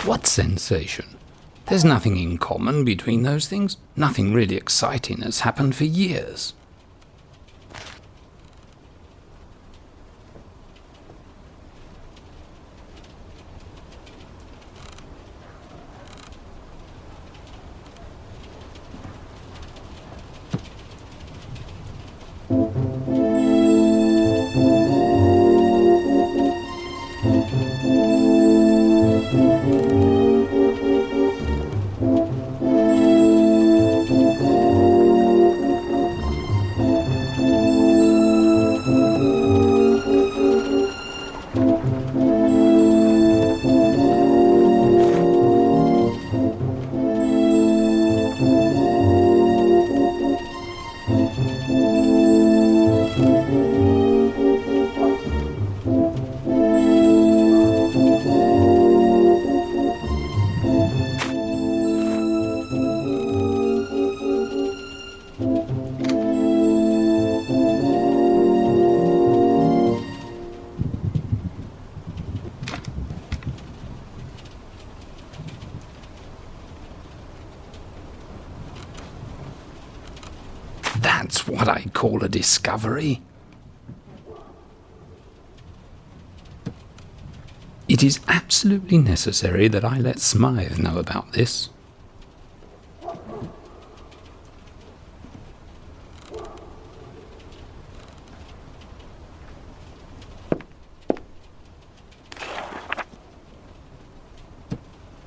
What sensation? There's nothing in common between those things. Nothing really exciting has happened for years. That's what I call a discovery. It is absolutely necessary that I let Smythe know about this.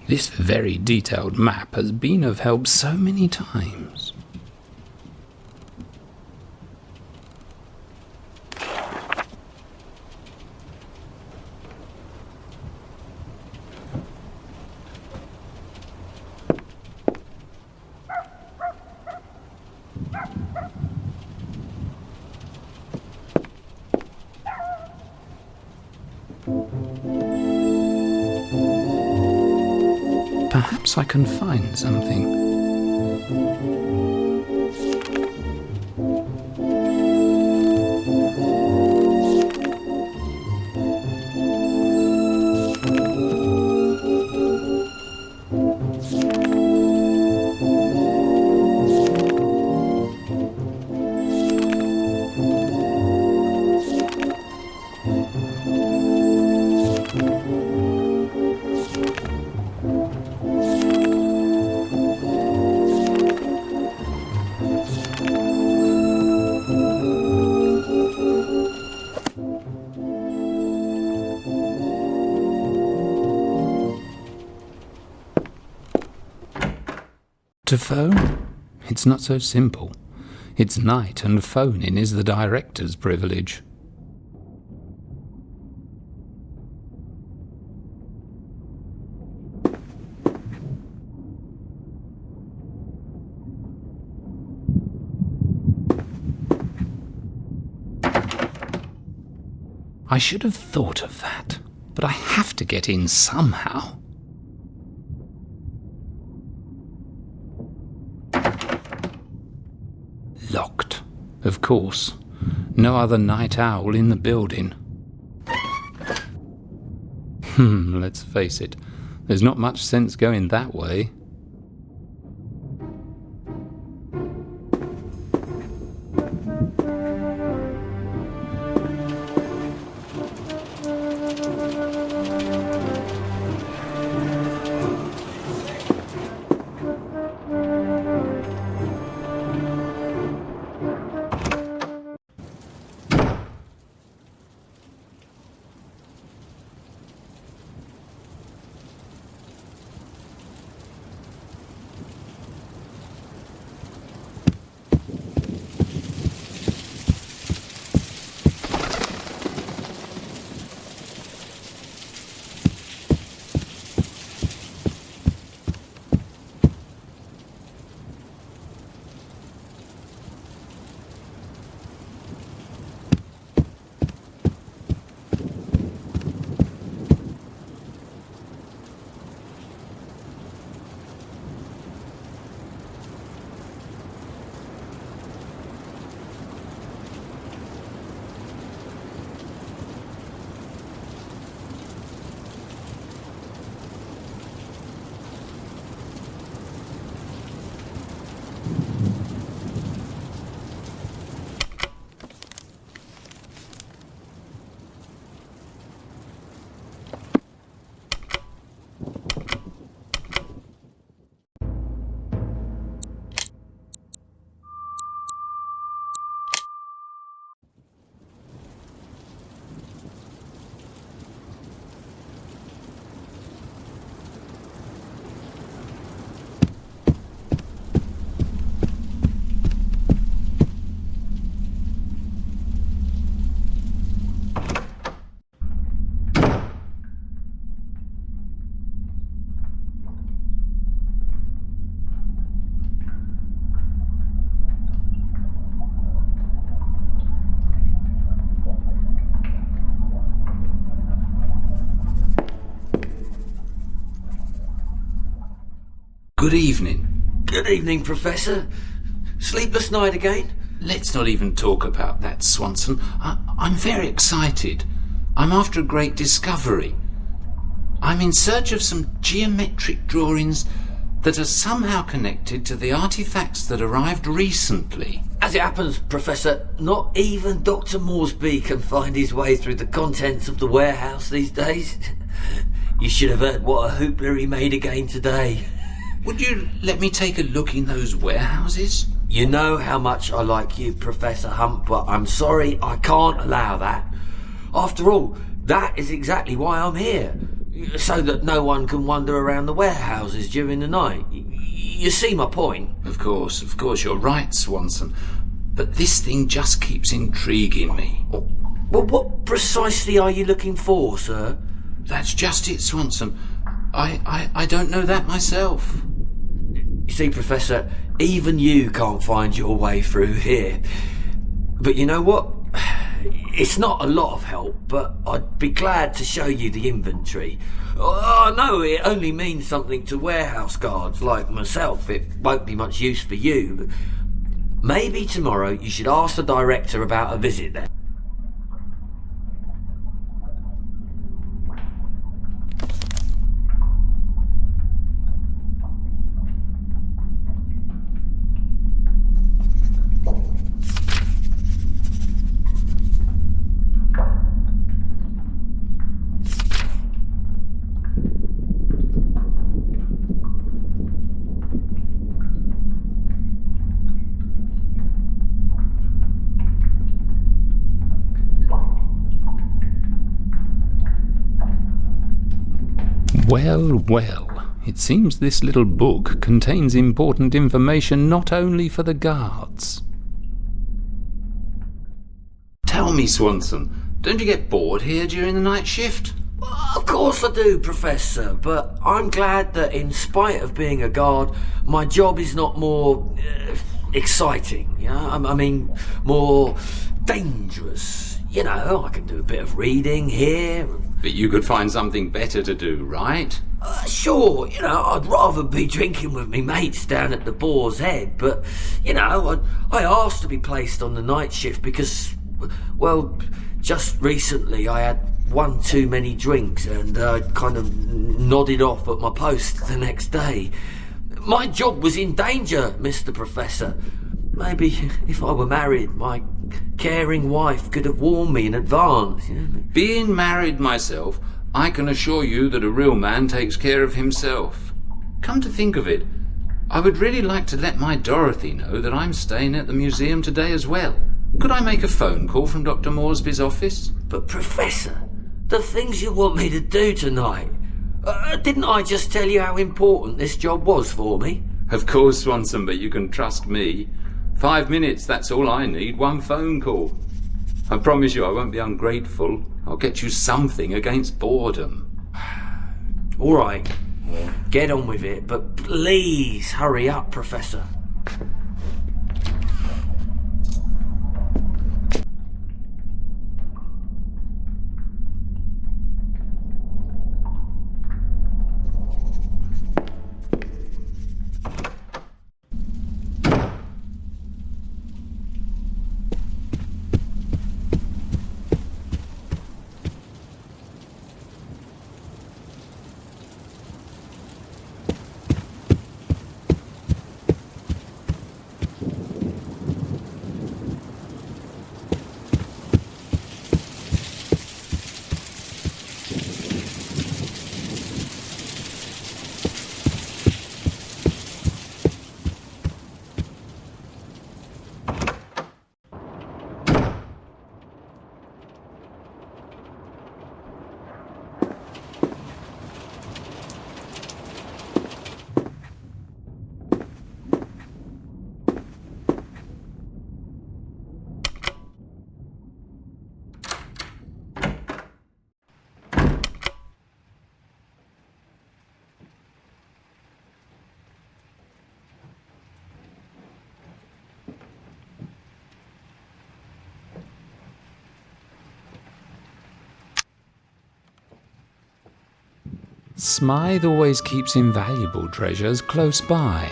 This very detailed map has been of help so many times. Perhaps I can find something. To phone? It's not so simple. It's night and phoning is the director's privilege. I should have thought of that, but I have to get in somehow. Locked. Of course. No other night owl in the building. Let's face it. There's not much sense going that way. Good evening. Good evening, Professor. Sleepless night again? Let's not even talk about that, Swanson. I'm very excited. I'm after a great discovery. I'm in search of some geometric drawings that are somehow connected to the artifacts that arrived recently. As it happens, Professor, not even Dr. Moresby can find his way through the contents of the warehouse these days. You should have heard what a hoopla he made again today. Would you let me take a look in those warehouses? You know how much I like you, Professor Hump, but I'm sorry I can't allow that. After all, that is exactly why I'm here. So that no one can wander around the warehouses during the night. You see my point? Of course, you're right, Swanson. But this thing just keeps intriguing me. Well, what precisely are you looking for, sir? That's just it, Swanson. I don't know that myself. You see, Professor, even you can't find your way through here. But you know what? It's not a lot of help, but I'd be glad to show you the inventory. I know it only means something to warehouse guards like myself. It won't be much use for you. But maybe tomorrow you should ask the director about a visit there. Well, it seems this little book contains important information not only for the guards. Tell me, Swanson, don't you get bored here during the night shift? Of course I do, Professor, but I'm glad that in spite of being a guard, my job is not more exciting, you know? I mean, more dangerous. You know, I can do a bit of reading here. But you could find something better to do, right? Sure, I'd rather be drinking with me mates down at the Boar's Head, but, I asked to be placed on the night shift because, well, just recently I had one too many drinks and I kind of nodded off at my post the next day. My job was in danger, Mr. Professor. Maybe if I were married, my caring wife could have warned me in advance. Being married myself, I can assure you that a real man takes care of himself. Come to think of it, I would really like to let my Dorothy know that I'm staying at the museum today as well. Could I make a phone call from Dr. Moresby's office? But Professor, the things you want me to do tonight, didn't I just tell you how important this job was for me? Of course, Swanson, but you can trust me. 5 minutes, that's all I need, one phone call. I promise you I won't be ungrateful. I'll get you something against boredom. All right, get on with it, but please hurry up, Professor. Smythe always keeps invaluable treasures close by.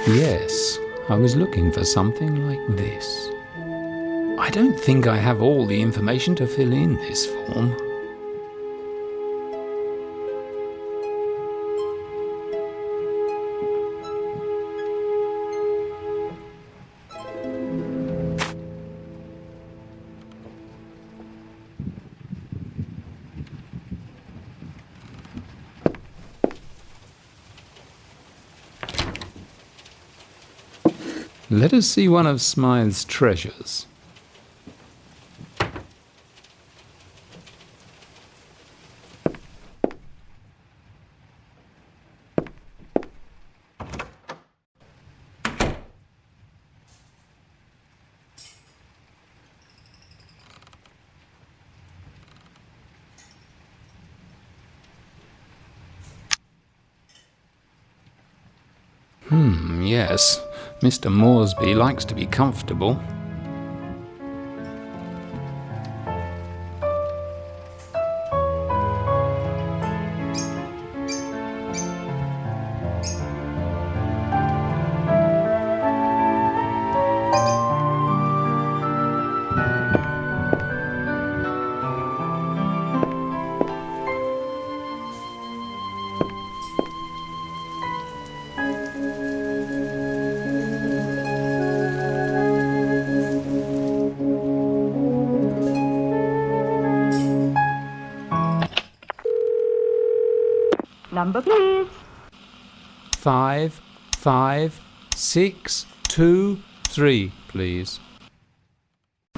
Yes, I was looking for something like this. I don't think I have all the information to fill in this form. Let us see one of Smythe's treasures. Yes. Mr. Moresby likes to be comfortable. Number, please. 5, 5, 6, 2, 3, please.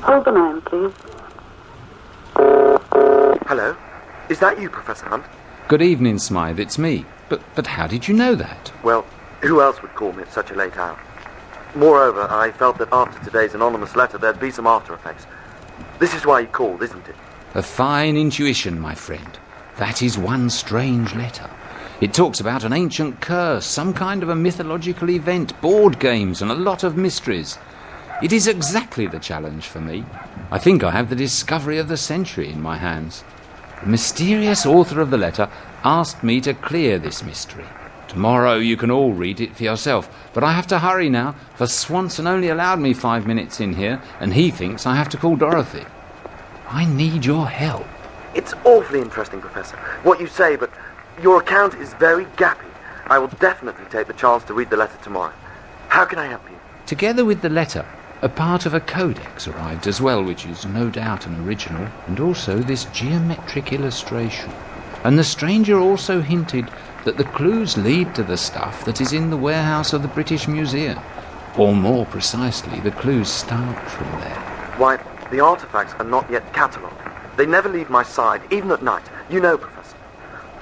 Hold the line, please. Hello? Is that you, Professor Hunt? Good evening, Smythe, it's me. But how did you know that? Well, who else would call me at such a late hour? Moreover, I felt that after today's anonymous letter there'd be some after effects. This is why you called, isn't it? A fine intuition, my friend. That is one strange letter. It talks about an ancient curse, some kind of a mythological event, board games, and a lot of mysteries. It is exactly the challenge for me. I think I have the discovery of the century in my hands. The mysterious author of the letter asked me to clear this mystery. Tomorrow you can all read it for yourself, but I have to hurry now, for Swanson only allowed me 5 minutes in here, and he thinks I have to call Dorothy. I need your help. It's awfully interesting, Professor, what you say, but your account is very gappy. I will definitely take the chance to read the letter tomorrow. How can I help you? Together with the letter, a part of a codex arrived as well, which is no doubt an original, and also this geometric illustration. And the stranger also hinted that the clues lead to the stuff that is in the warehouse of the British Museum. Or more precisely, the clues start from there. Why, the artifacts are not yet catalogued. They never leave my side, even at night. You know, Professor.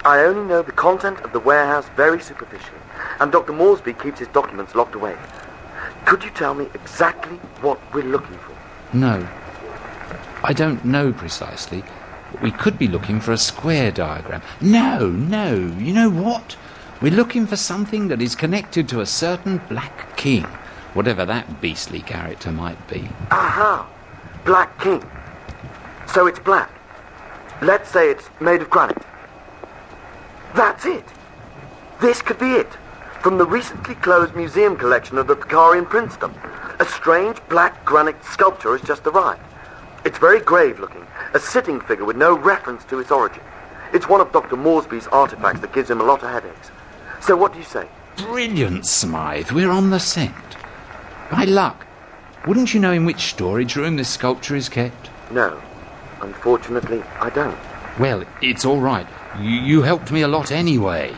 I only know the content of the warehouse very superficially, and Dr. Moresby keeps his documents locked away. Could you tell me exactly what we're looking for? No. I don't know precisely. But we could be looking for a square diagram. No. You know what? We're looking for something that is connected to a certain Black King, whatever that beastly character might be. Aha! Black King. So it's black. Let's say it's made of granite. That's it. This could be it. From the recently closed museum collection of the Picari in Princeton. A strange black granite sculpture has just arrived. It's very grave looking, a sitting figure with no reference to its origin. It's one of Dr. Moresby's artifacts that gives him a lot of headaches. So what do you say? Brilliant, Smythe. We're on the scent. By luck. Wouldn't you know in which storage room this sculpture is kept? No. Unfortunately, I don't. Well, it's all right. You helped me a lot anyway.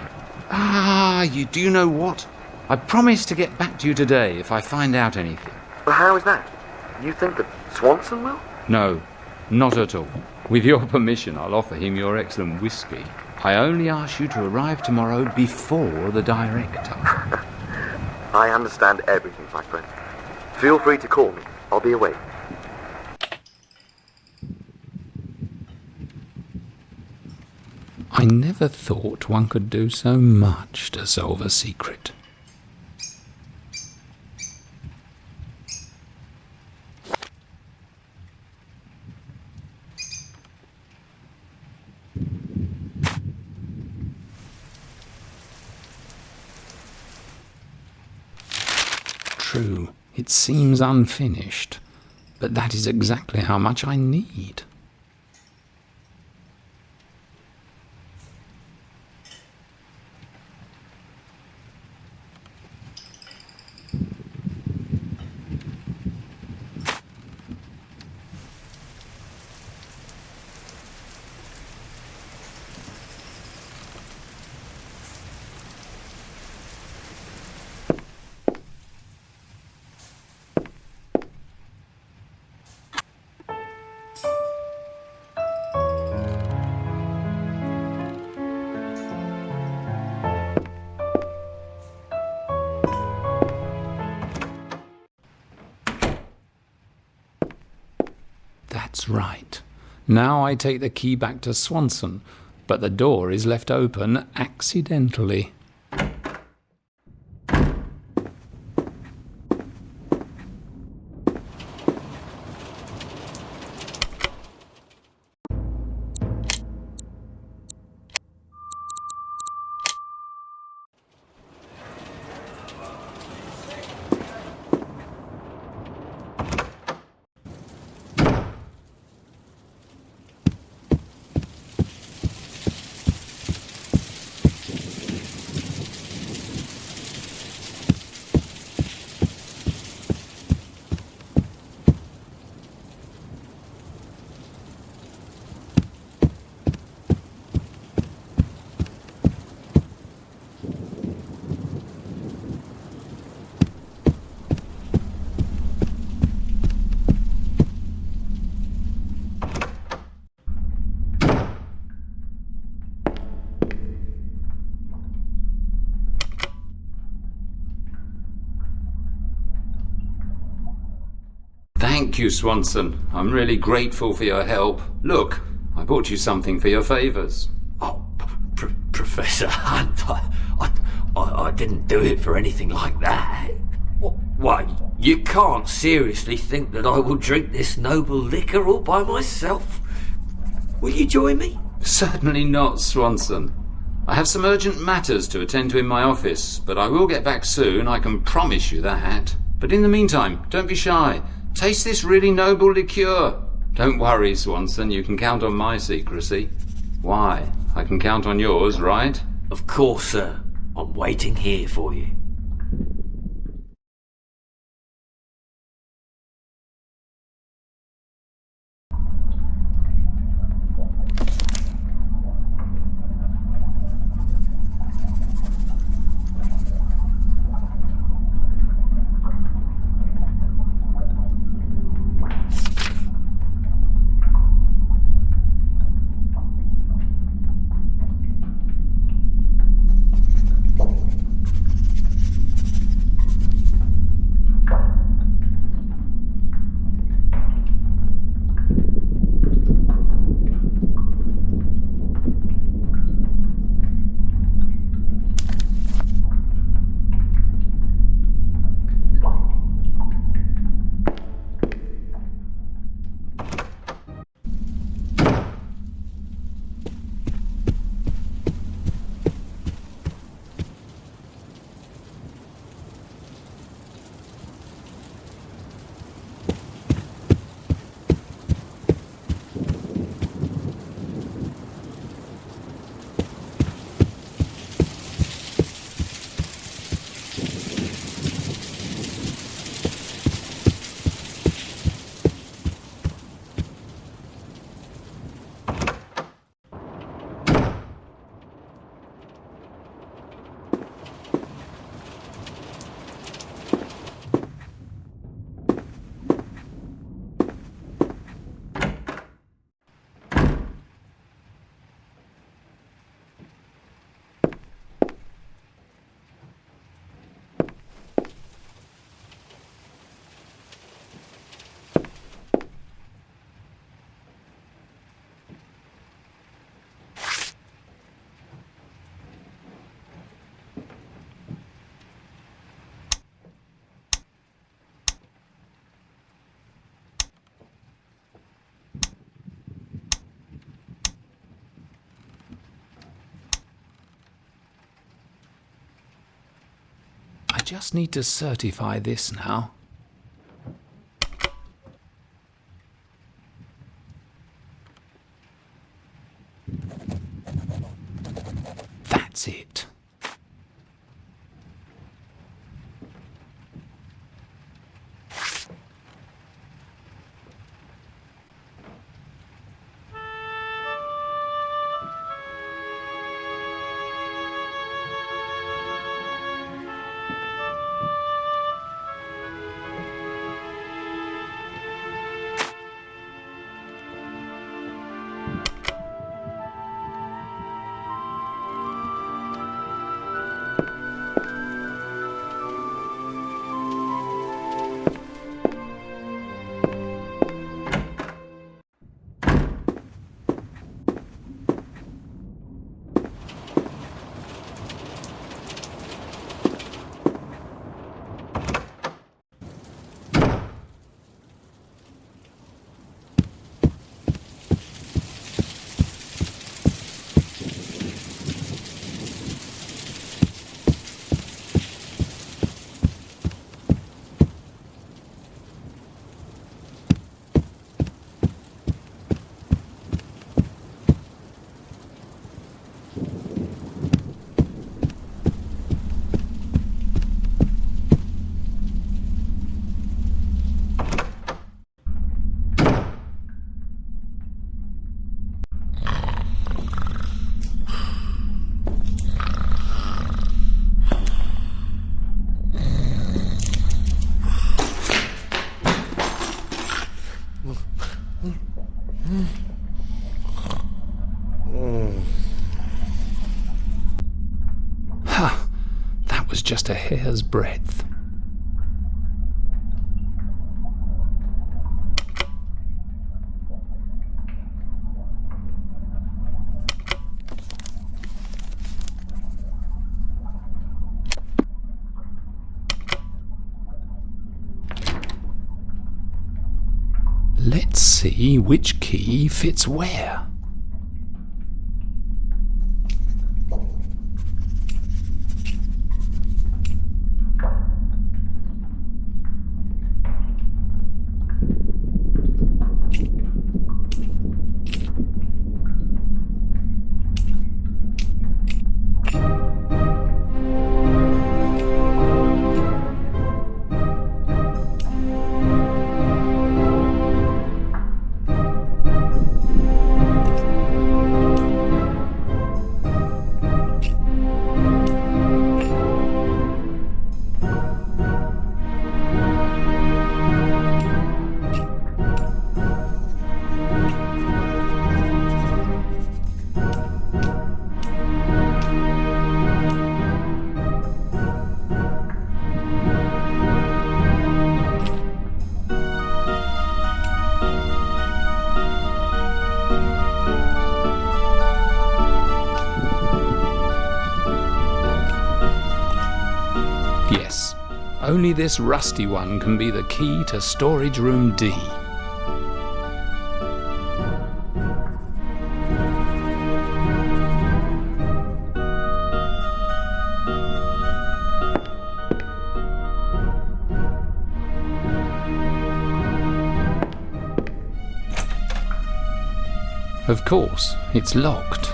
You do know what? I promise to get back to you today if I find out anything. Well, how is that? You think that Swanson will? No, not at all. With your permission, I'll offer him your excellent whiskey. I only ask you to arrive tomorrow before the director. I understand everything, my friend. Feel free to call me. I'll be awake. I never thought one could do so much to solve a secret. True, it seems unfinished, but that is exactly how much I need. That's right. Now I take the key back to Swanson, but the door is left open accidentally. Thank you, Swanson. I'm really grateful for your help. Look, I bought you something for your favours. Oh, Professor Hunt, I didn't do it for anything like that. Why, you can't seriously think that I will drink this noble liquor all by myself? Will you join me? Certainly not, Swanson. I have some urgent matters to attend to in my office, but I will get back soon, I can promise you that. But in the meantime, don't be shy. Taste this really noble liqueur. Don't worry, Swanson, you can count on my secrecy. Why? I can count on yours, right? Of course, sir. I'm waiting here for you. I just need to certify this now. That's it. That was just a hair's breadth. see which key fits where. Yes, only this rusty one can be the key to storage room D. Of course, it's locked.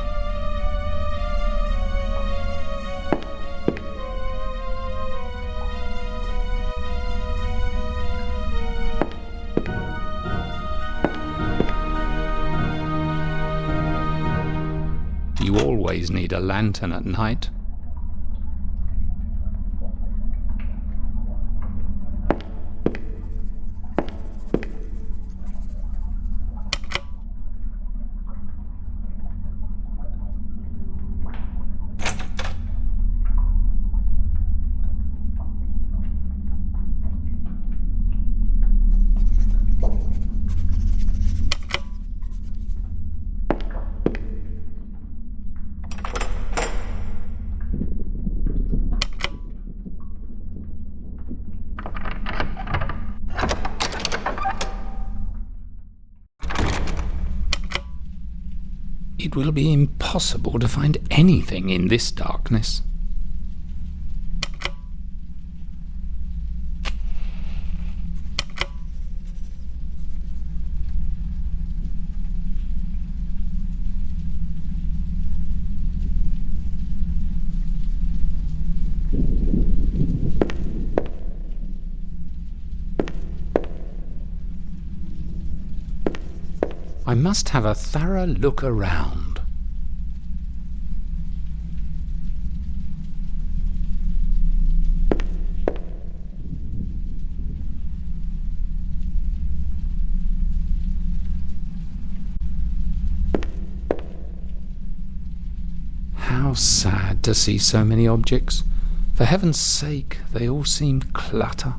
You always need a lantern at night. It will be impossible to find anything in this darkness. I must have a thorough look around. How sad to see so many objects. For heaven's sake, they all seem clutter.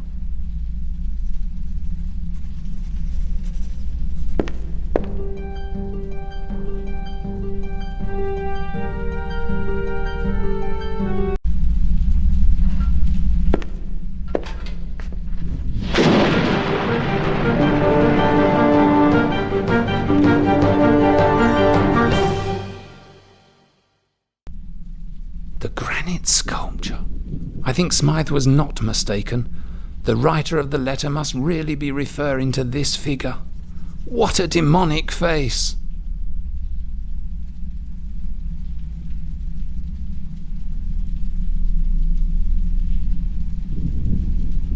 The granite sculpture. I think Smythe was not mistaken. The writer of the letter must really be referring to this figure. What a demonic face!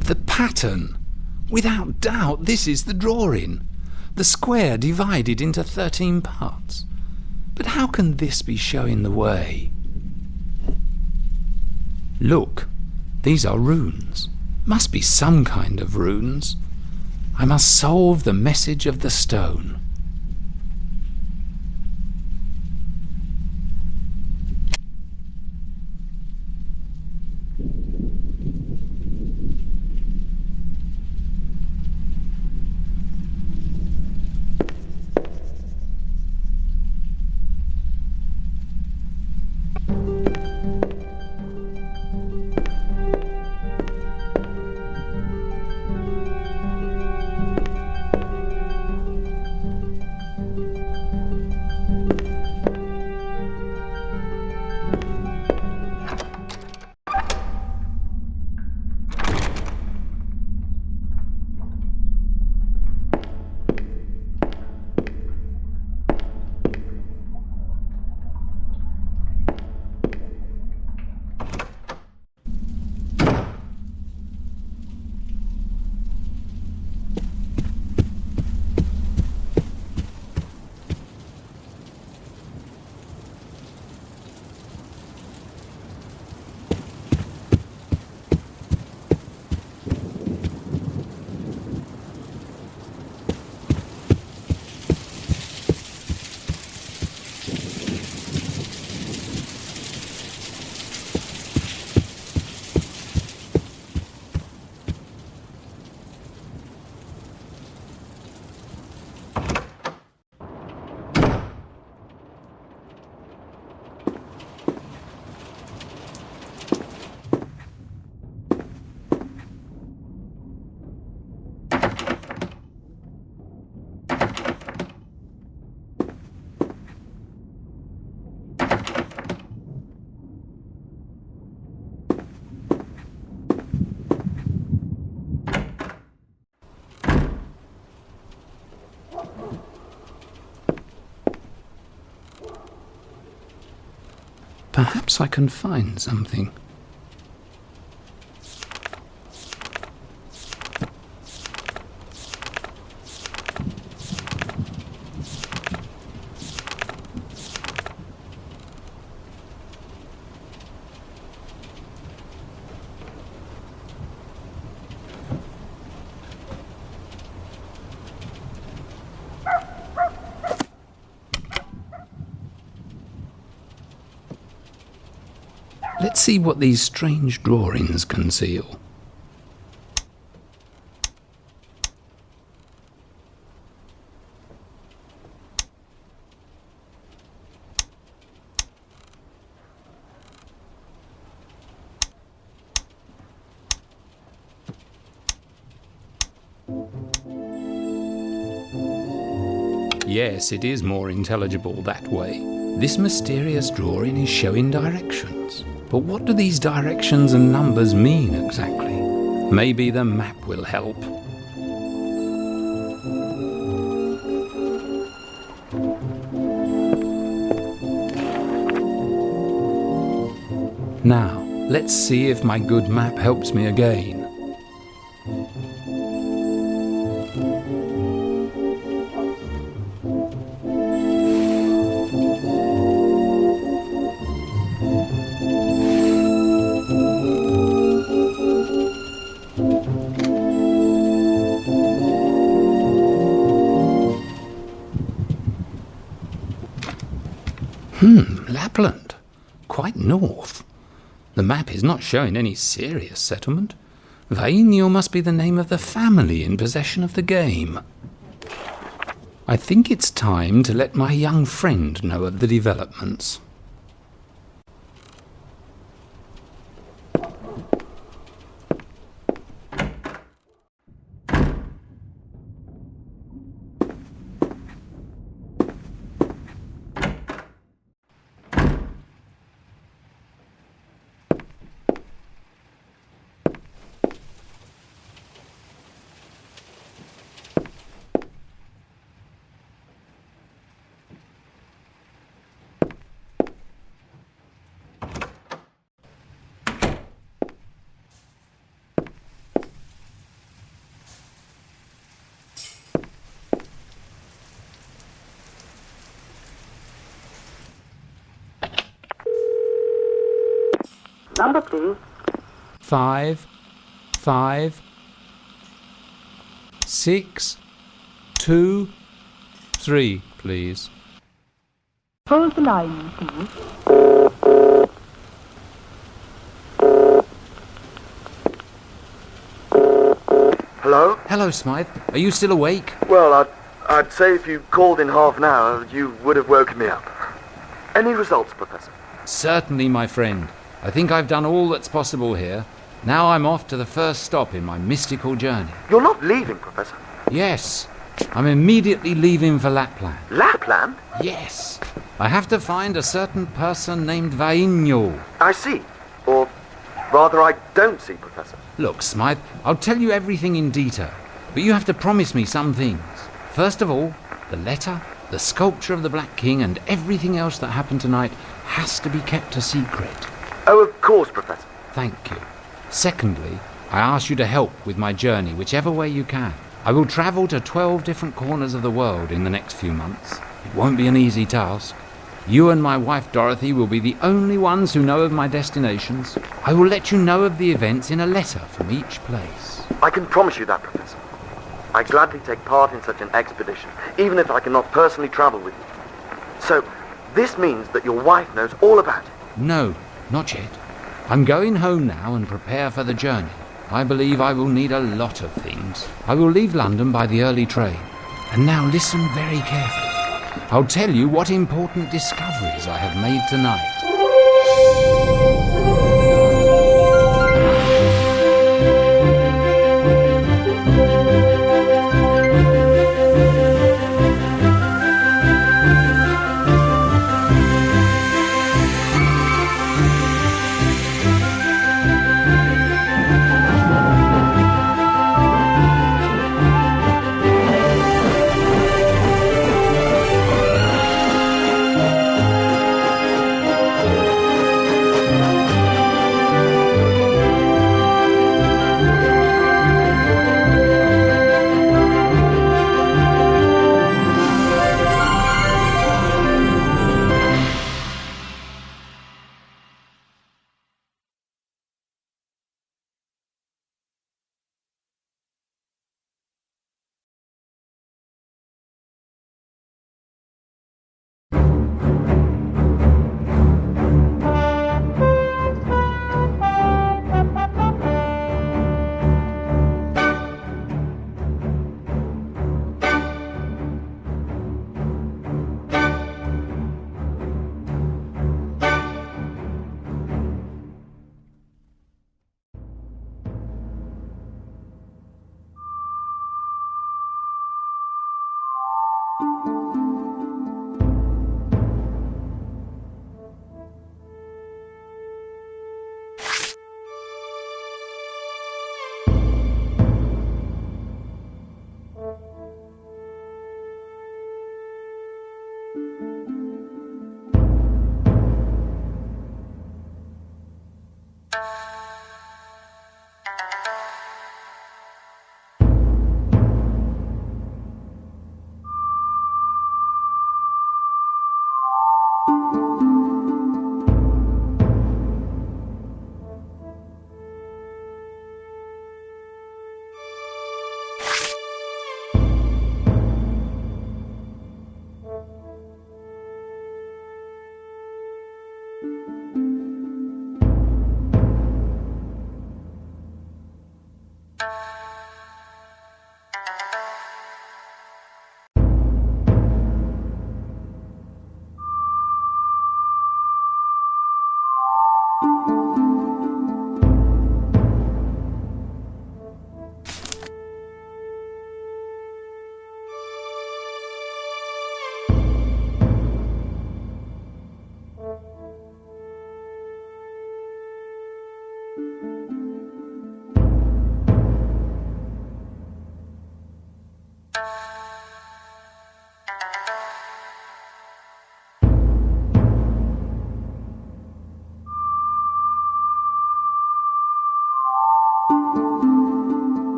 The pattern! Without doubt, this is the drawing. The square divided into 13 parts. But how can this be showing the way? Look, these are runes. Must be some kind of runes. I must solve the message of the stone. Perhaps I can find something. Let's see what these strange drawings conceal. Yes, it is more intelligible that way. This mysterious drawing is showing directions. But what do these directions and numbers mean exactly? Maybe the map will help. Now, let's see if my good map helps me again. Lapland. Quite north. The map is not showing any serious settlement. Vainio must be the name of the family in possession of the game. I think it's time to let my young friend know of the developments. Number, please. 5, 5, 6, 2, 3, please. Hold the line, please. Hello? Hello, Smythe. Are you still awake? Well, I'd say if you called in half an hour, you would have woken me up. Any results, Professor? Certainly, my friend. I think I've done all that's possible here. Now I'm off to the first stop in my mystical journey. You're not leaving, Professor. Yes, I'm immediately leaving for Lapland. Lapland? Yes, I have to find a certain person named Vainio. I see. Or rather, I don't see, Professor. Look, Smythe, I'll tell you everything in detail, but you have to promise me some things. First of all, the letter, the sculpture of the Black King, and everything else that happened tonight has to be kept a secret. Oh, of course, Professor. Thank you. Secondly, I ask you to help with my journey whichever way you can. I will travel to 12 different corners of the world in the next few months. It won't be an easy task. You and my wife Dorothy will be the only ones who know of my destinations. I will let you know of the events in a letter from each place. I can promise you that, Professor. I gladly take part in such an expedition, even if I cannot personally travel with you. So, this means that your wife knows all about it. No, not yet. I'm going home now and prepare for the journey. I believe I will need a lot of things. I will leave London by the early train. And now listen very carefully. I'll tell you what important discoveries I have made tonight.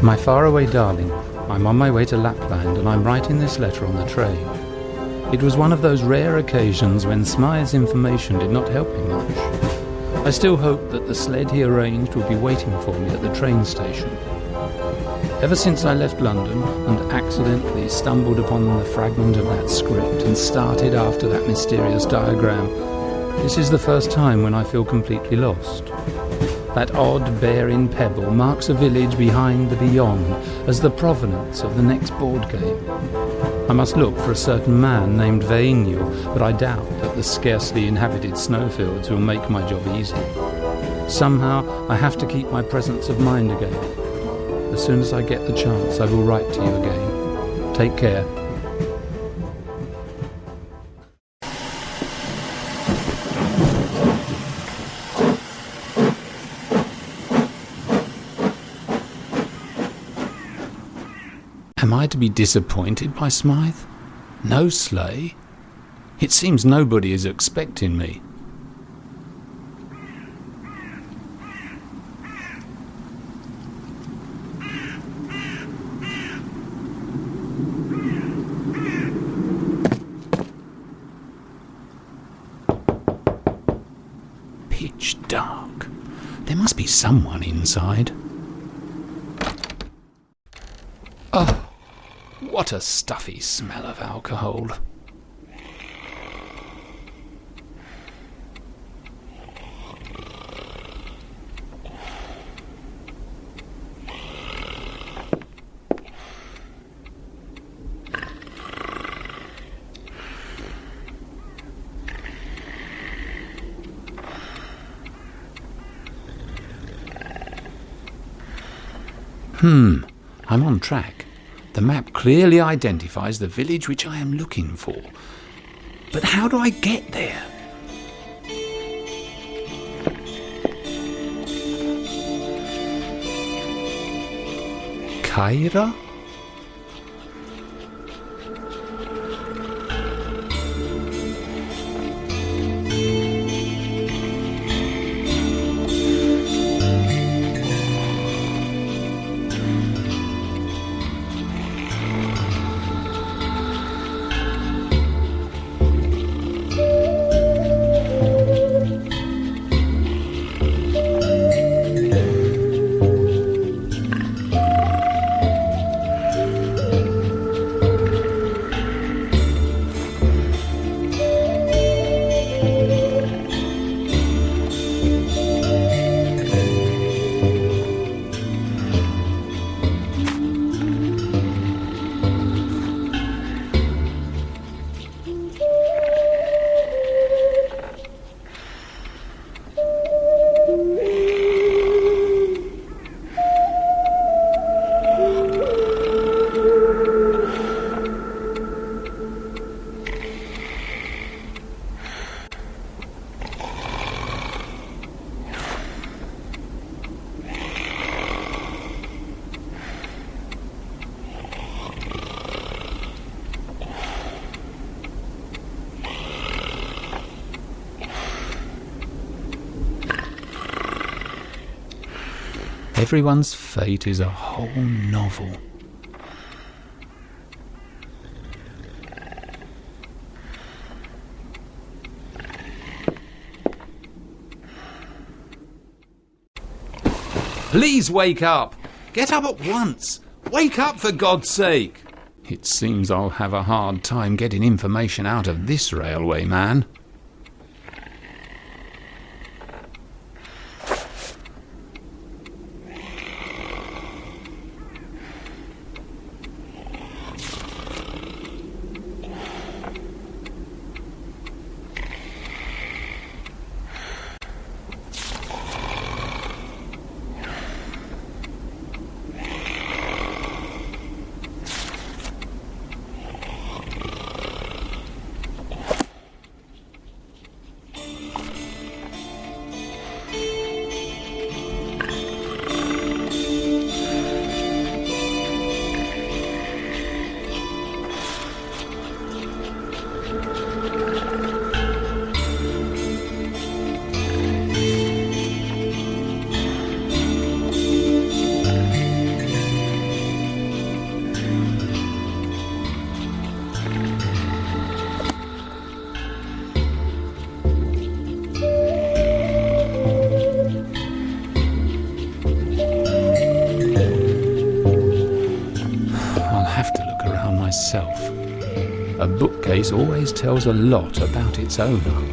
My faraway darling, I'm on my way to Lapland and I'm writing this letter on the train. It was one of those rare occasions when Smythe's information did not help me much. I still hope that the sled he arranged will be waiting for me at the train station. Ever since I left London and accidentally stumbled upon the fragment of that script and started after that mysterious diagram, this is the first time when I feel completely lost. That odd bearing pebble marks a village behind the beyond as the provenance of the next board game. I must look for a certain man named Vainio, but I doubt that the scarcely inhabited snowfields will make my job easy. Somehow I have to keep my presence of mind again. As soon as I get the chance, I will write to you again. Take care. Am I to be disappointed by Smythe? No sleigh? It seems nobody is expecting me. Pitch dark. There must be someone inside. Oh, what a stuffy smell of alcohol. I'm on track. The map clearly identifies the village which I am looking for. But how do I get there? Kaira? Everyone's fate is a whole novel. Please wake up! Get up at once! Wake up for God's sake! It seems I'll have a hard time getting information out of this railway man. case always tells a lot about its owner.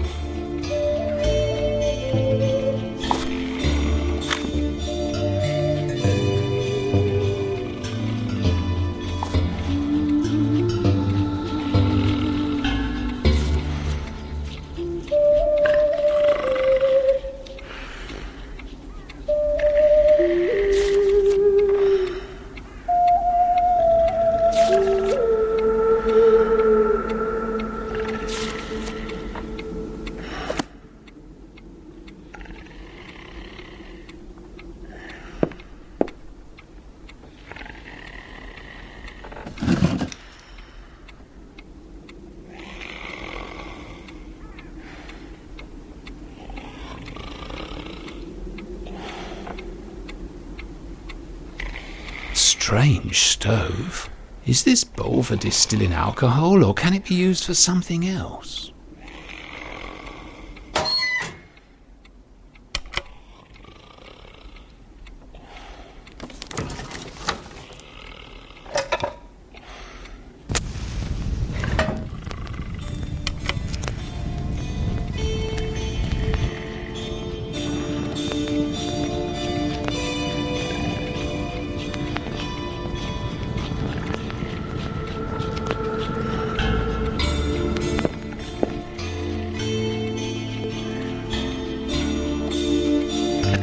Strange stove. Is this bowl for distilling alcohol, or can it be used for something else?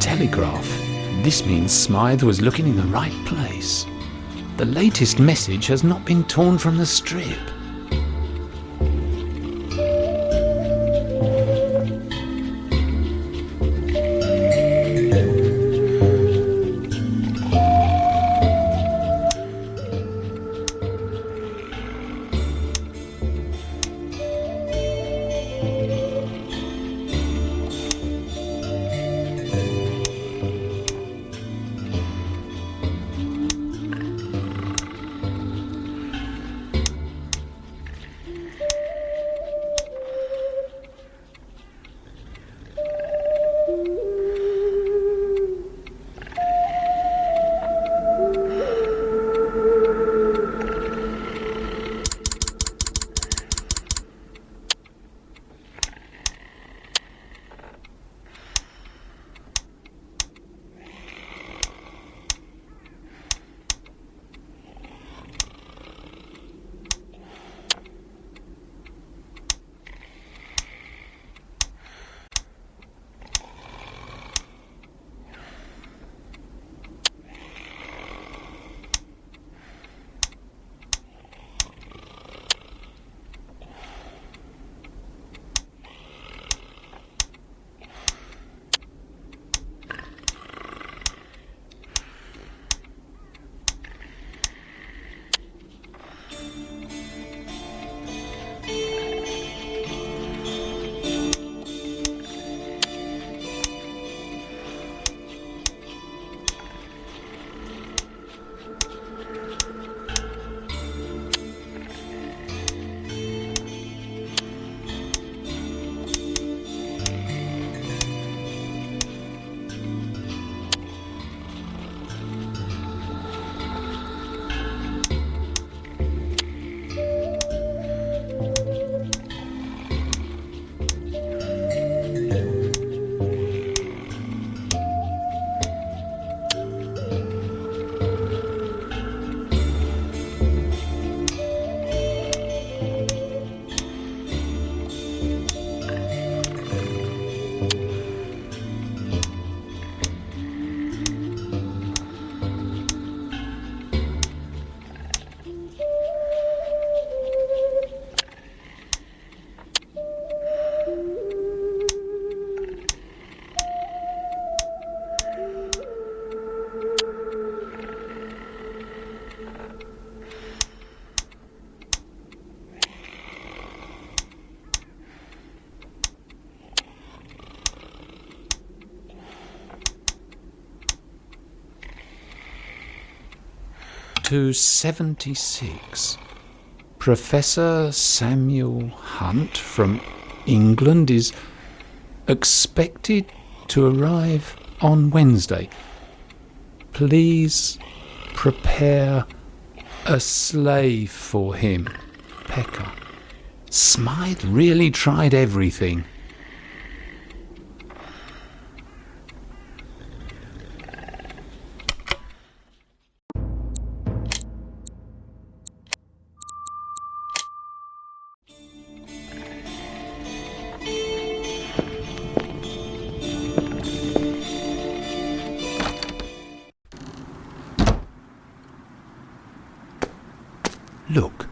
Telegraph. This means Smythe was looking in the right place. The latest message has not been torn from the strip. H.266. Professor Samuel Hunt from England is expected to arrive on Wednesday. Please prepare a slave for him, Pekka. Smythe really tried everything. Look,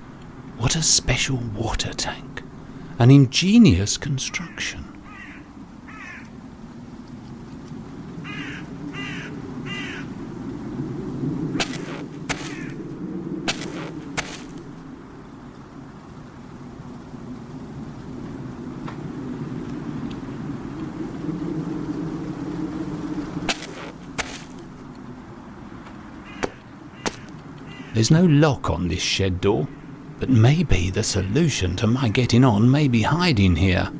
what a special water tank. An ingenious construction. There's no lock on this shed door, but maybe the solution to my getting on may be hiding here.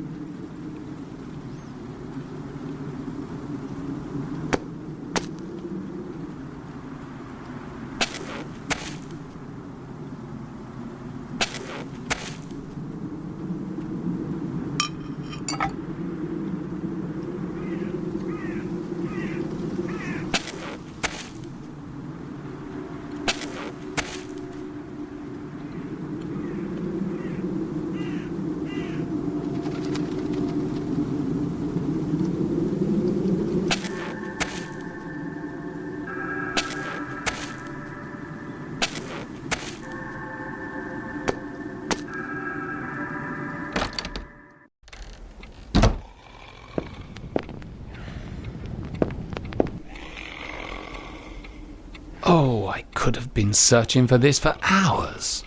Oh, I could have been searching for this for hours.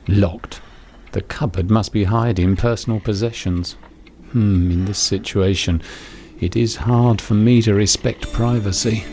Locked. The cupboard must be hiding personal possessions. In this situation, it is hard for me to respect privacy.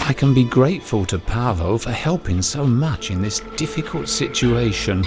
I can be grateful to Paavo for helping so much in this difficult situation.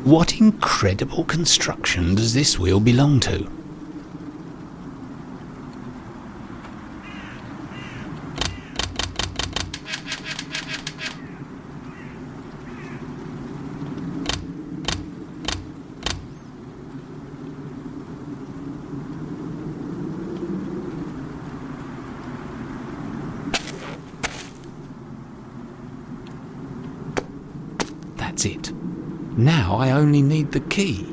What incredible construction does this wheel belong to? That's it. Now I only need the key.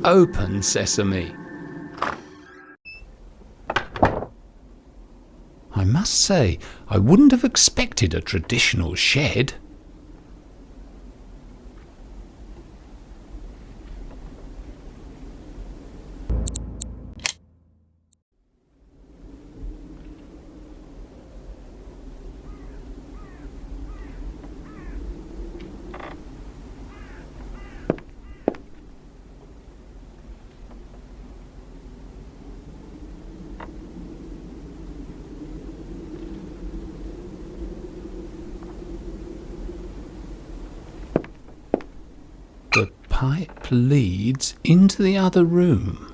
Open, Sesame. I must say, I wouldn't have expected a traditional shed. The pipe leads into the other room.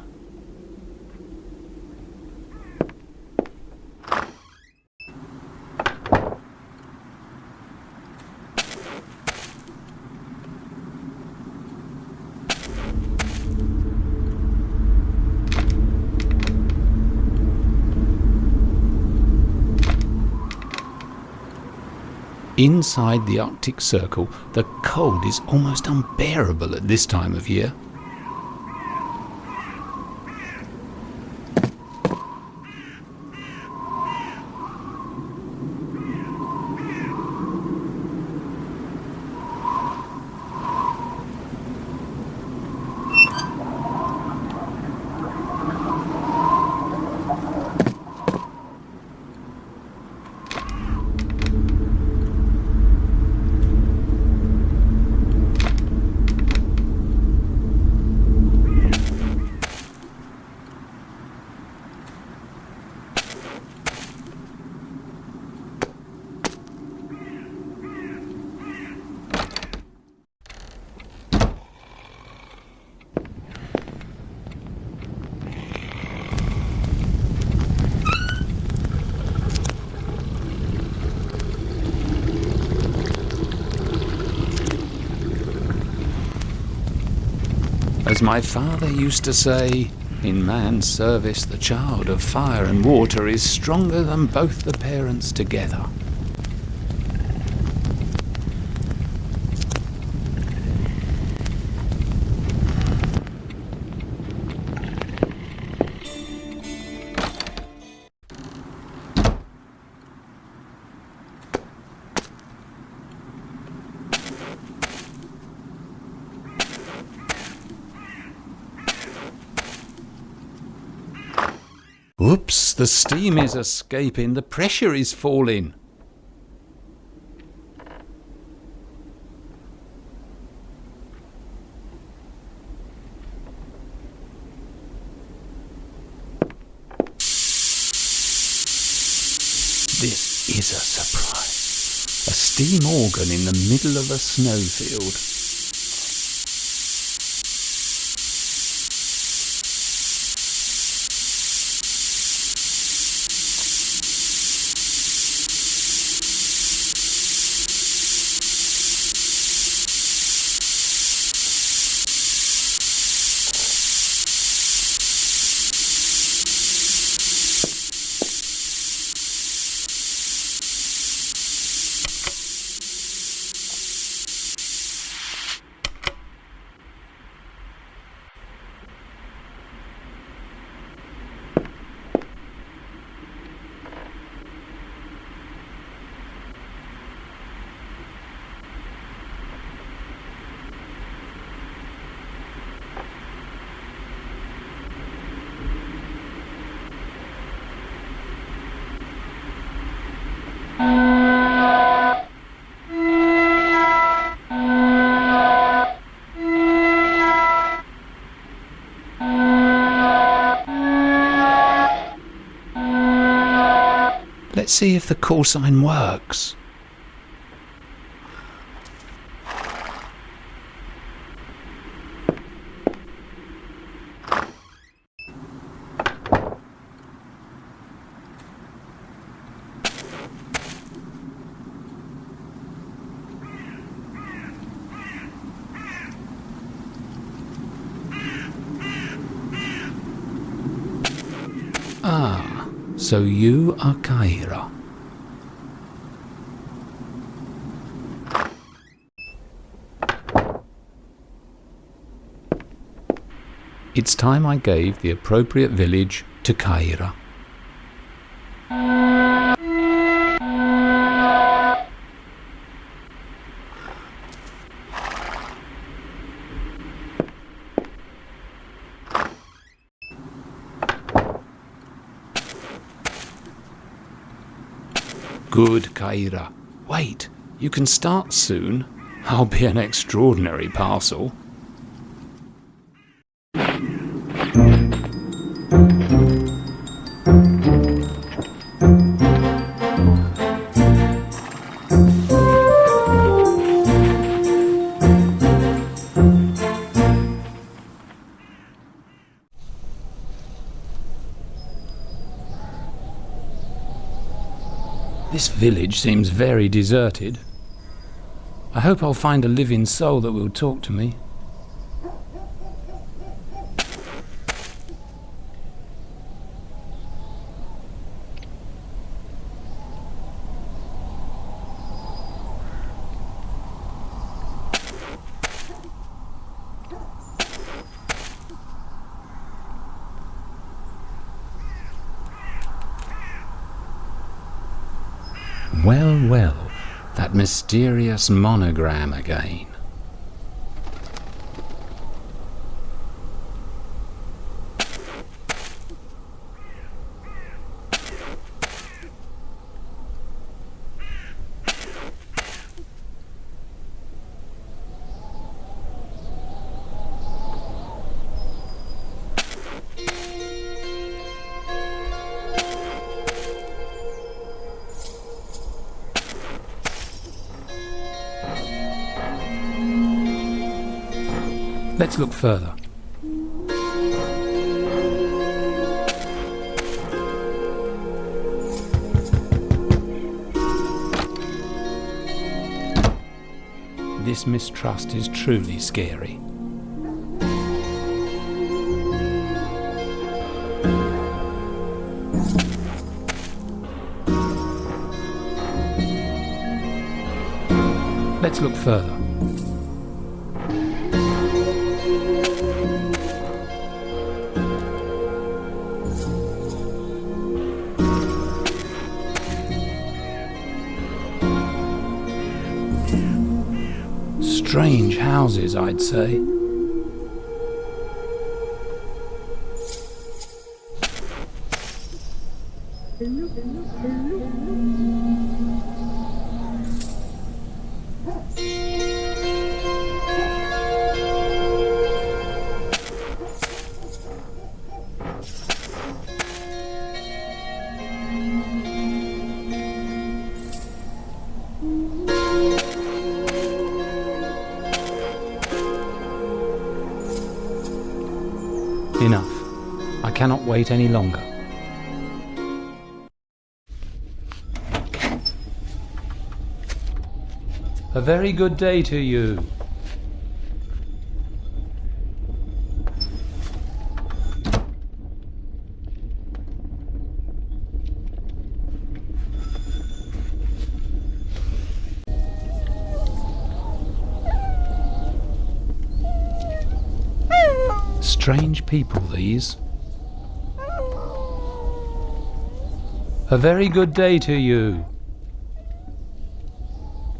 Inside the Arctic Circle, the cold is almost unbearable at this time of year. As my father used to say, in man's service the child of fire and water is stronger than both the parents together. Whoops, the steam is escaping, the pressure is falling. This is a surprise. A steam organ in the middle of a snowfield. Let's see if the call sign works. Ah, so you are Kaira. It's time I gave the appropriate village to Kaira. Good, Kaira. Wait, you can start soon. I'll be an extraordinary parcel. This village seems very deserted. I hope I'll find a living soul that will talk to me. Well, well, that mysterious monogram again. Let's look further. This mistrust is truly scary. Let's look further. Strange houses, I'd say. Enough. I cannot wait any longer. A very good day to you. Strange people, these. A very good day to you.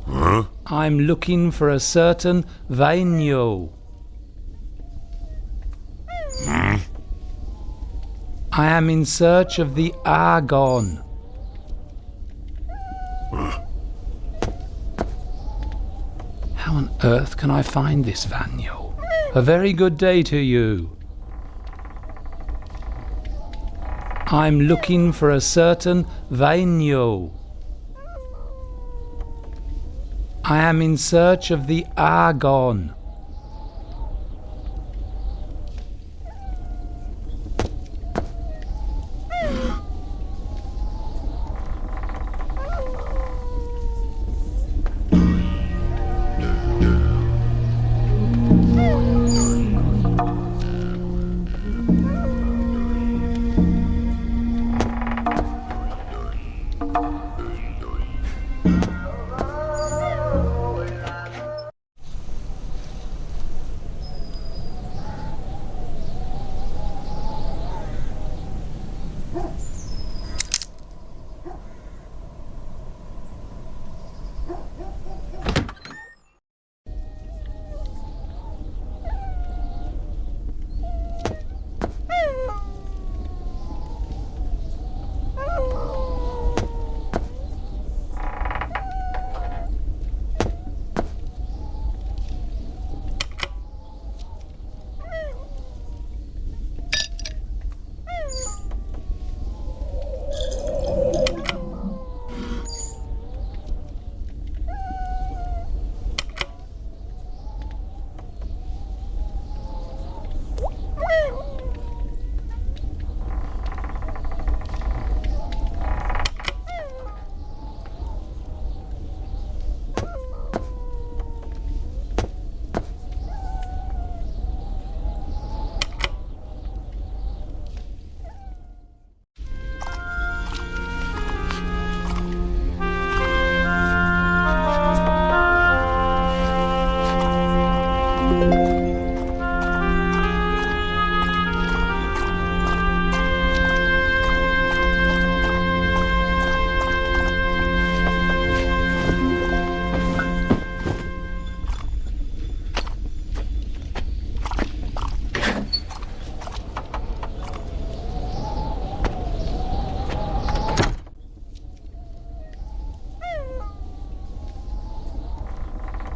Huh? I'm looking for a certain Vainio. I am in search of the AGON. How on earth can I find this Vainio? A very good day to you. I'm looking for a certain Vainio. I am in search of the AGON.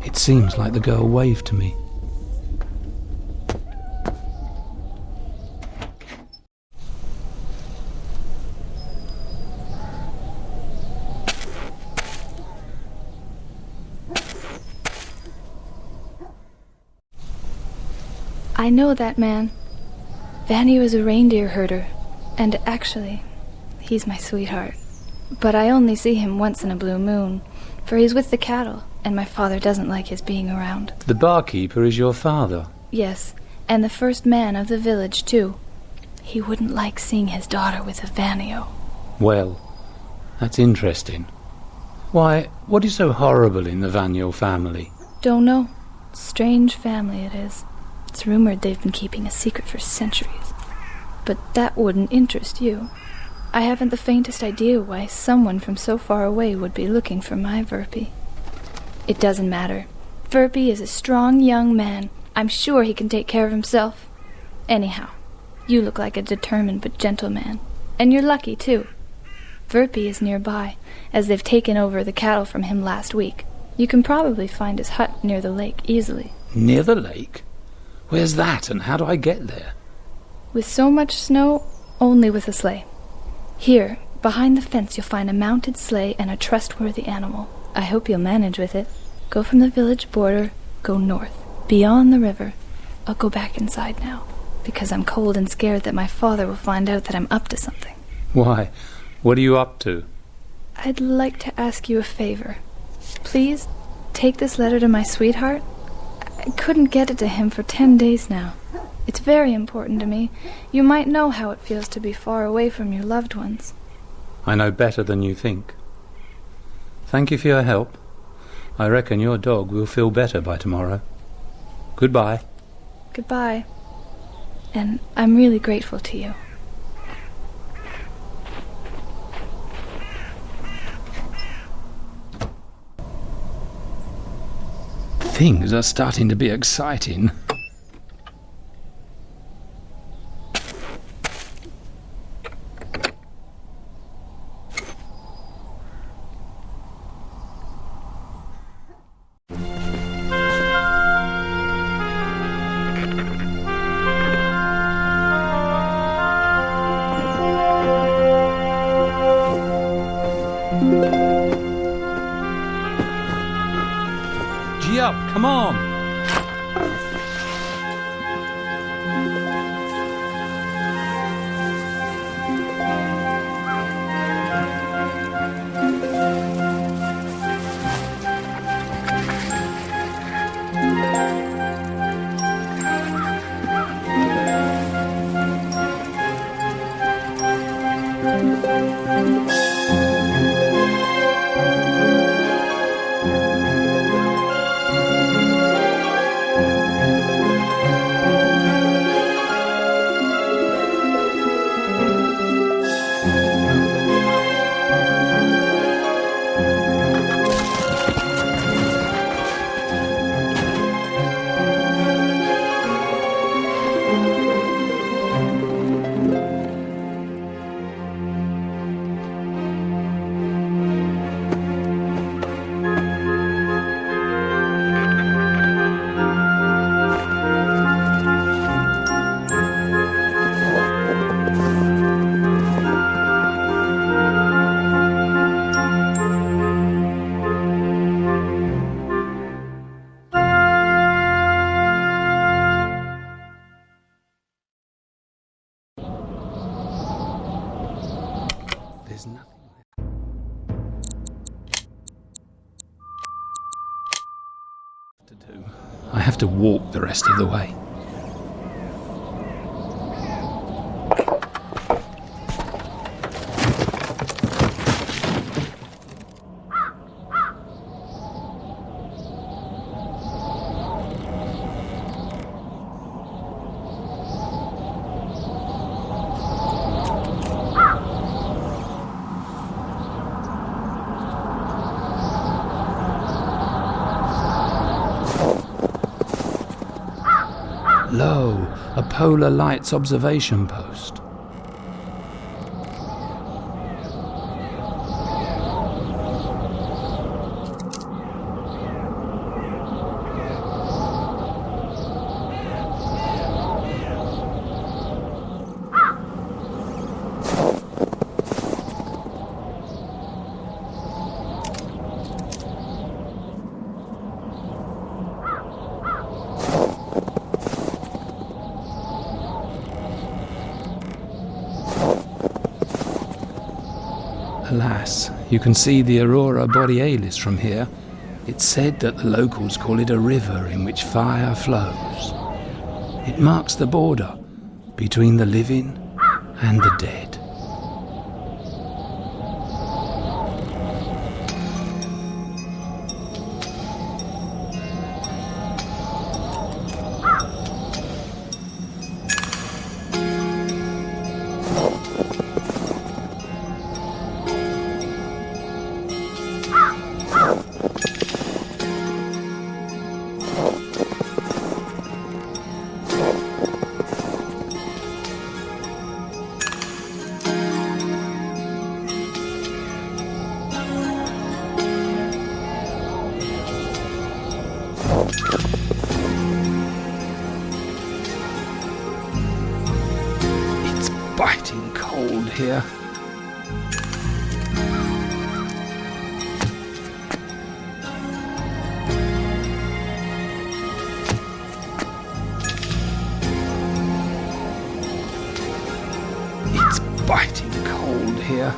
It seems like the girl waved to me. I know that man. Vanny was a reindeer herder, and actually, he's my sweetheart. But I only see him once in a blue moon, for he's with the cattle, and my father doesn't like his being around. The barkeeper is your father? Yes, and the first man of the village, too. He wouldn't like seeing his daughter with a Vanio. Well, that's interesting. Why, what is so horrible in the Vanio family? Don't know. Strange family it is. It's rumored they've been keeping a secret for centuries. But that wouldn't interest you. I haven't the faintest idea why someone from so far away would be looking for my Verpy. It doesn't matter. Verpy is a strong young man. I'm sure he can take care of himself. Anyhow, you look like a determined but gentle man. And you're lucky, too. Verpy is nearby, as they've taken over the cattle from him last week. You can probably find his hut near the lake easily. Near the lake? Where's that, and how do I get there? With so much snow, only with a sleigh. Here, behind the fence, you'll find a mounted sleigh and a trustworthy animal. I hope you'll manage with it. Go from the village border, go north, beyond the river. I'll go back inside now, because I'm cold and scared that my father will find out that I'm up to something. Why? What are you up to? I'd like to ask you a favor. Please, take this letter to my sweetheart. I couldn't get it to him for 10 days now. It's very important to me. You might know how it feels to be far away from your loved ones. I know better than you think. Thank you for your help. I reckon your dog will feel better by tomorrow. Goodbye. Goodbye. And I'm really grateful to you. Things are starting to be exciting. There's nothing to do. I have to walk the rest of the way. Lo, a polar lights observation post. Alas, you can see the Aurora Borealis from here. It's said that the locals call it a river in which fire flows. It marks the border between the living and the dead. Biting cold here. It's biting cold here.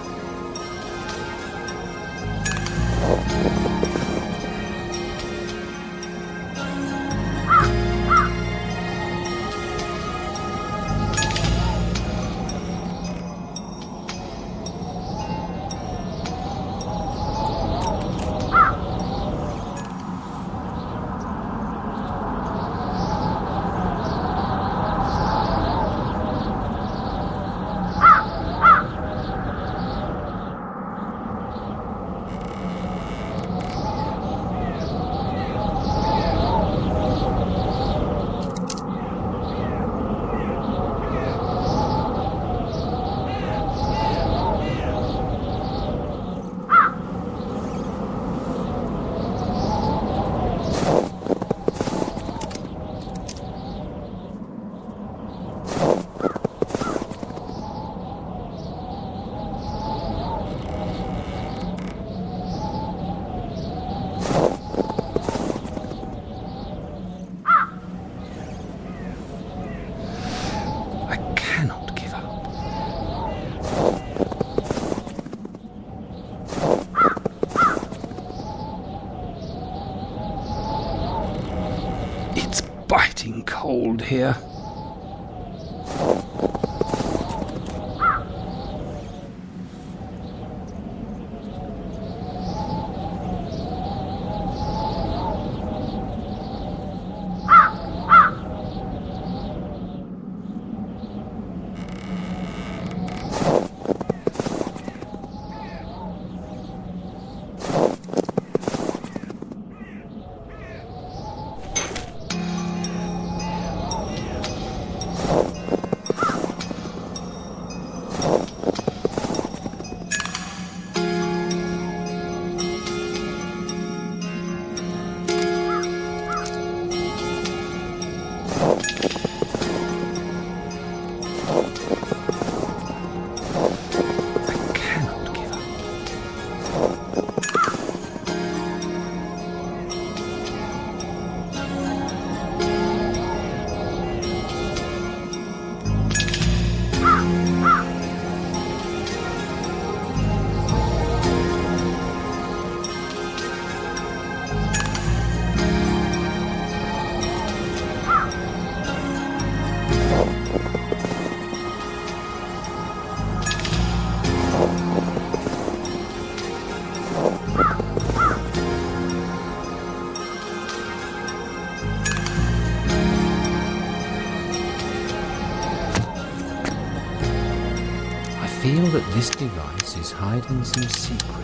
Biting cold here. I feel that this device is hiding some secrets.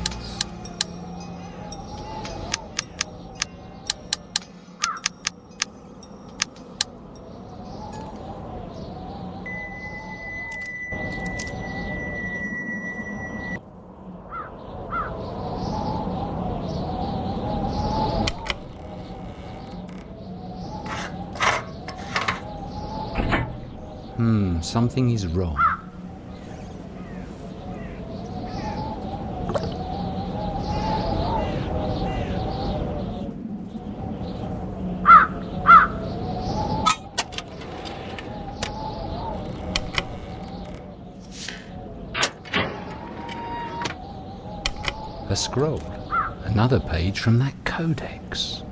Something is wrong. A scroll. Another page from that codex.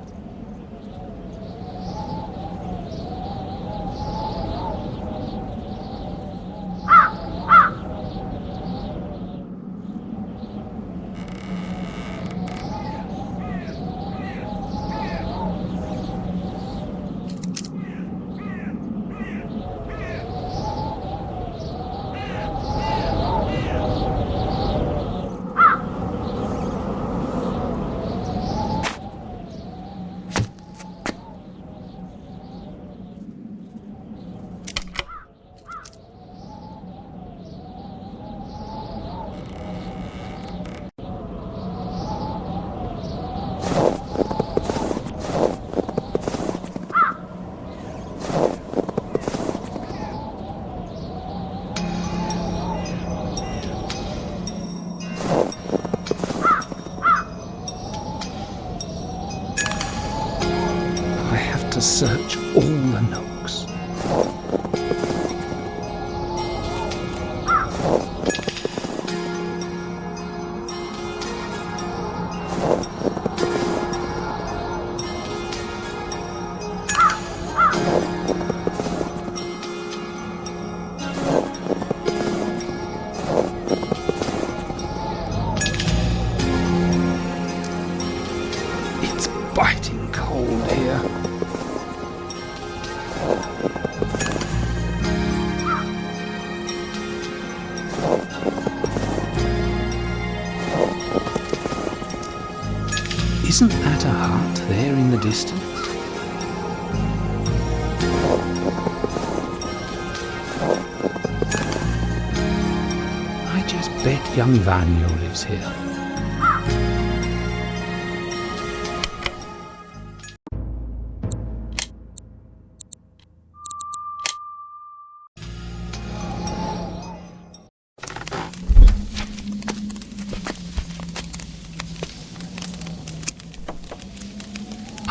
Search all the nooks. It's biting cold here. Isn't that a hut there in the distance? I just bet young Vanyo lives here.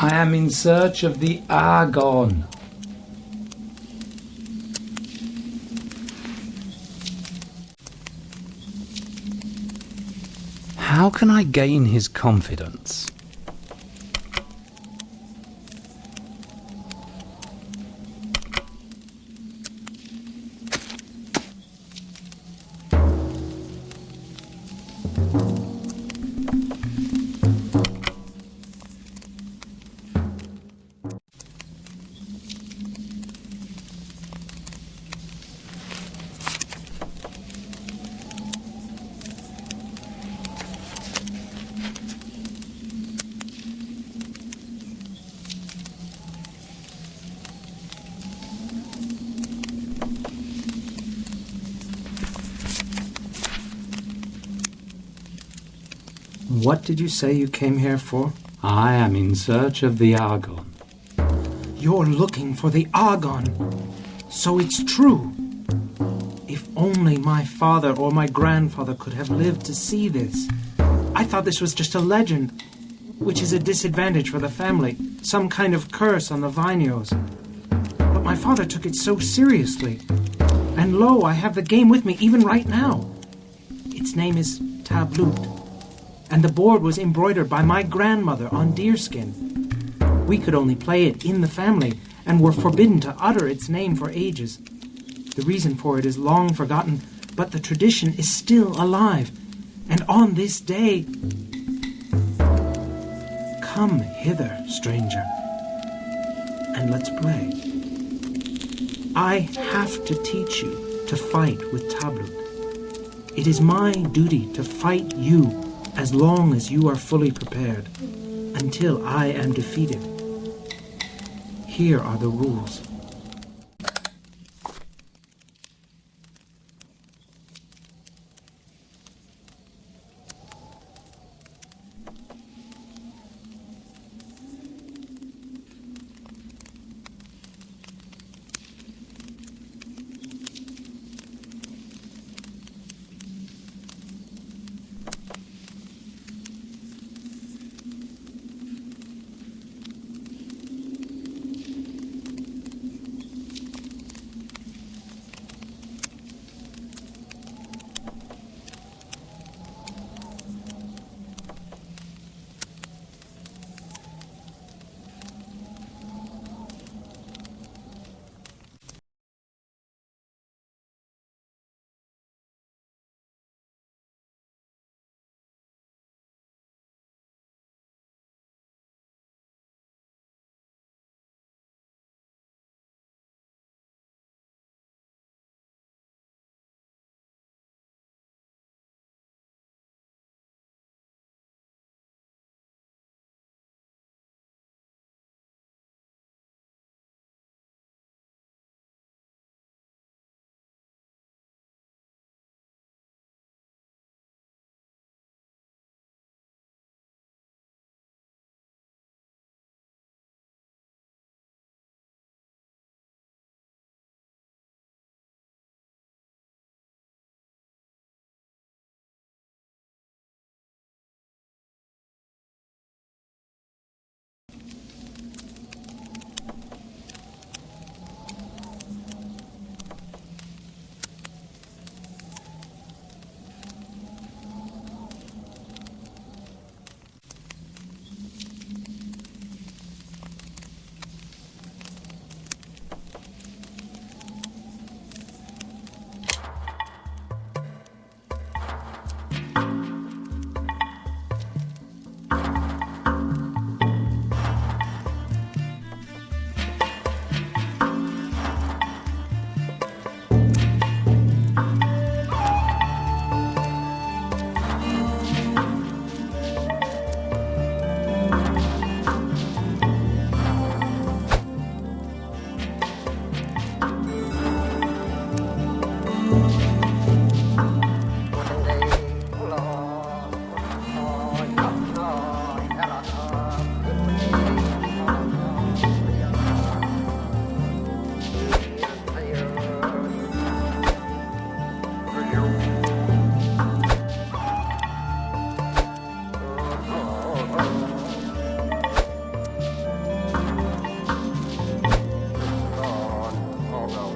I am in search of the AGON. How can I gain his confidence? What did you say you came here for? I am in search of the AGON. You're looking for the AGON. So it's true. If only my father or my grandfather could have lived to see this. I thought this was just a legend, which is a disadvantage for the family, some kind of curse on the Vanyos. But my father took it so seriously. And lo, I have the game with me even right now. Its name is Tabloot, and the board was embroidered by my grandmother on deerskin. We could only play it in the family, and were forbidden to utter its name for ages. The reason for it is long forgotten, but the tradition is still alive. And on this day... Come hither, stranger, and let's play. I have to teach you to fight with tablet. It is my duty to fight you as long as you are fully prepared, until I am defeated. Here are the rules.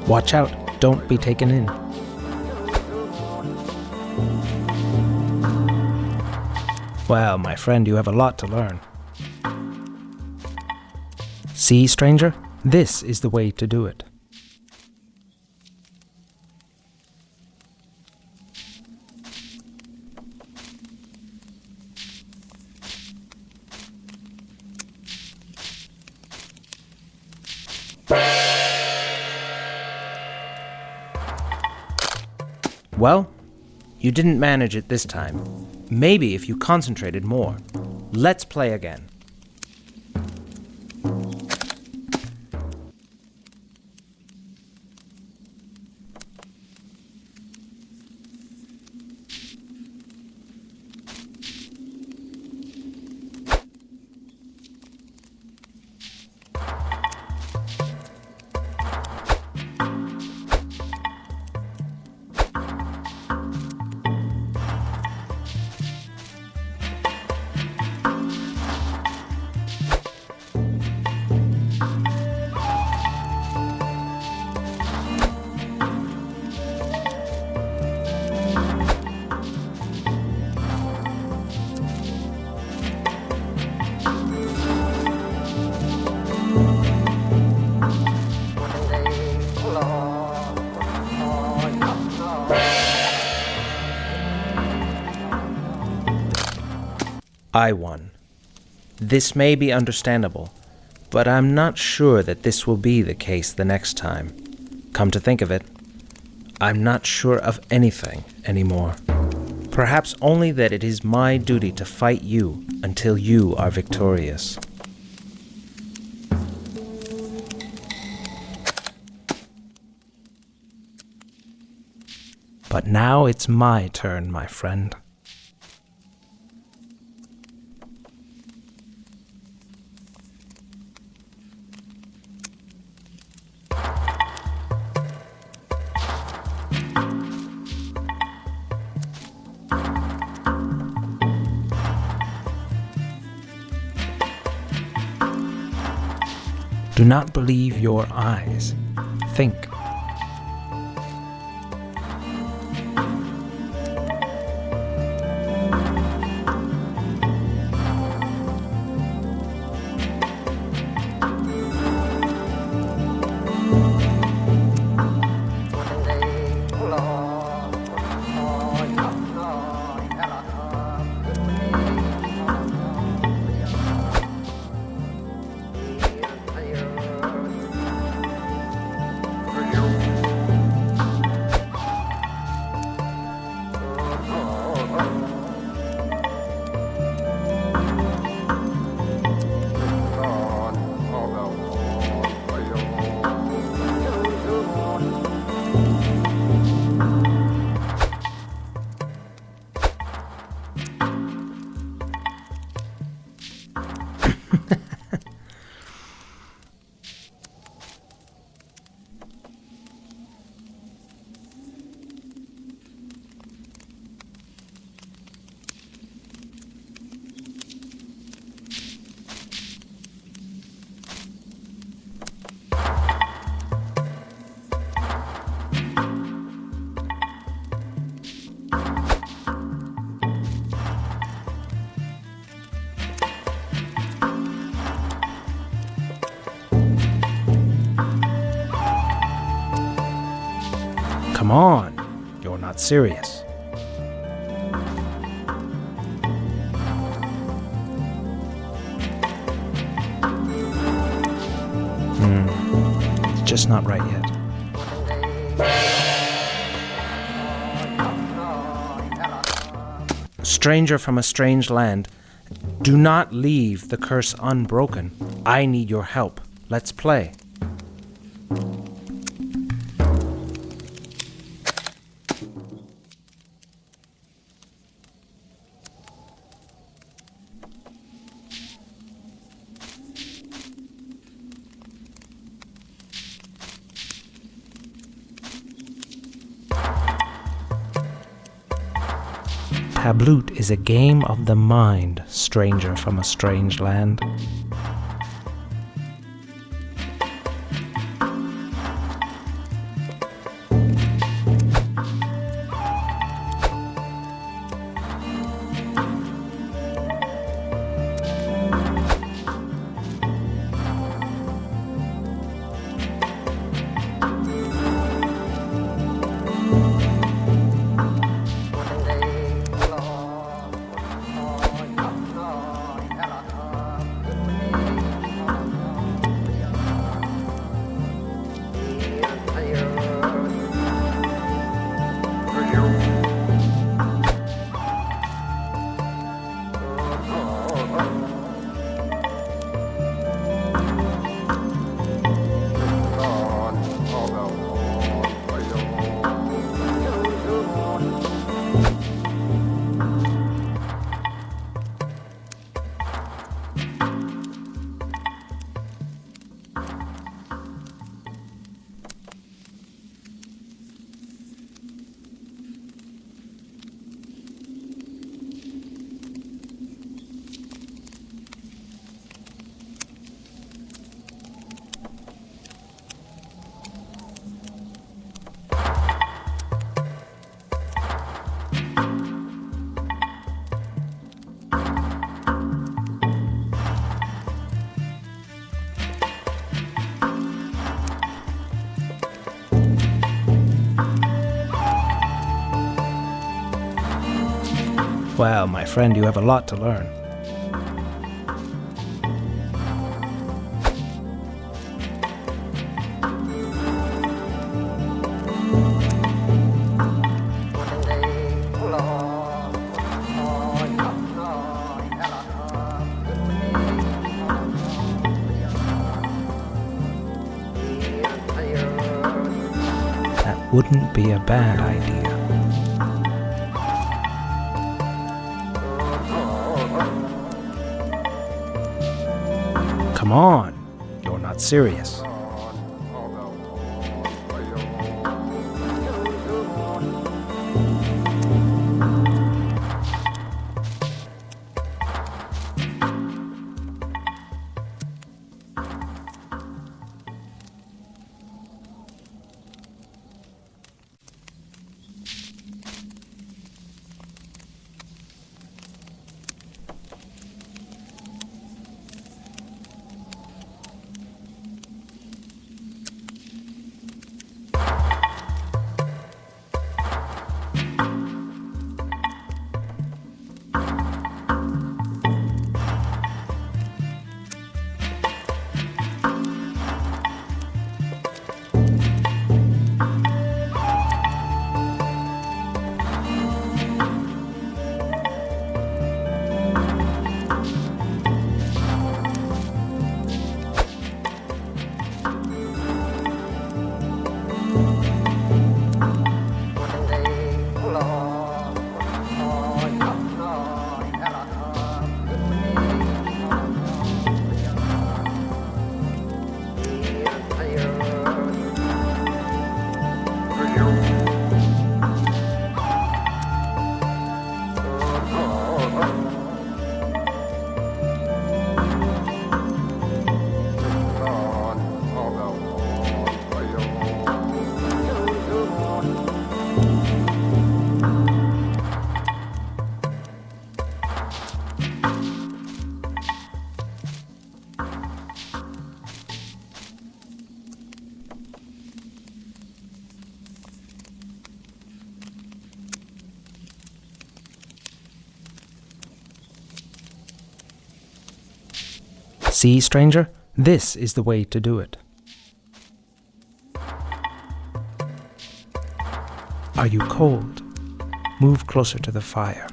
Watch out, don't be taken in. Well, my friend, you have a lot to learn. See, stranger? This is the way to do it. Well, you didn't manage it this time. Maybe if you concentrated more. Let's play again. I won. This may be understandable, but I'm not sure that this will be the case the next time. Come to think of it, I'm not sure of anything anymore. Perhaps only that it is my duty to fight you until you are victorious. But now it's my turn, my friend. Do not believe your eyes. Think. Come on, you're not serious. It's just not right yet. Stranger from a strange land, do not leave the curse unbroken. I need your help. Let's play. Tabloot is a game of the mind, stranger from a strange land. Well, my friend, you have a lot to learn. wouldn't be a bad idea. Come on, you're not serious. See, stranger? This is the way to do it. Are you cold? Move closer to the fire.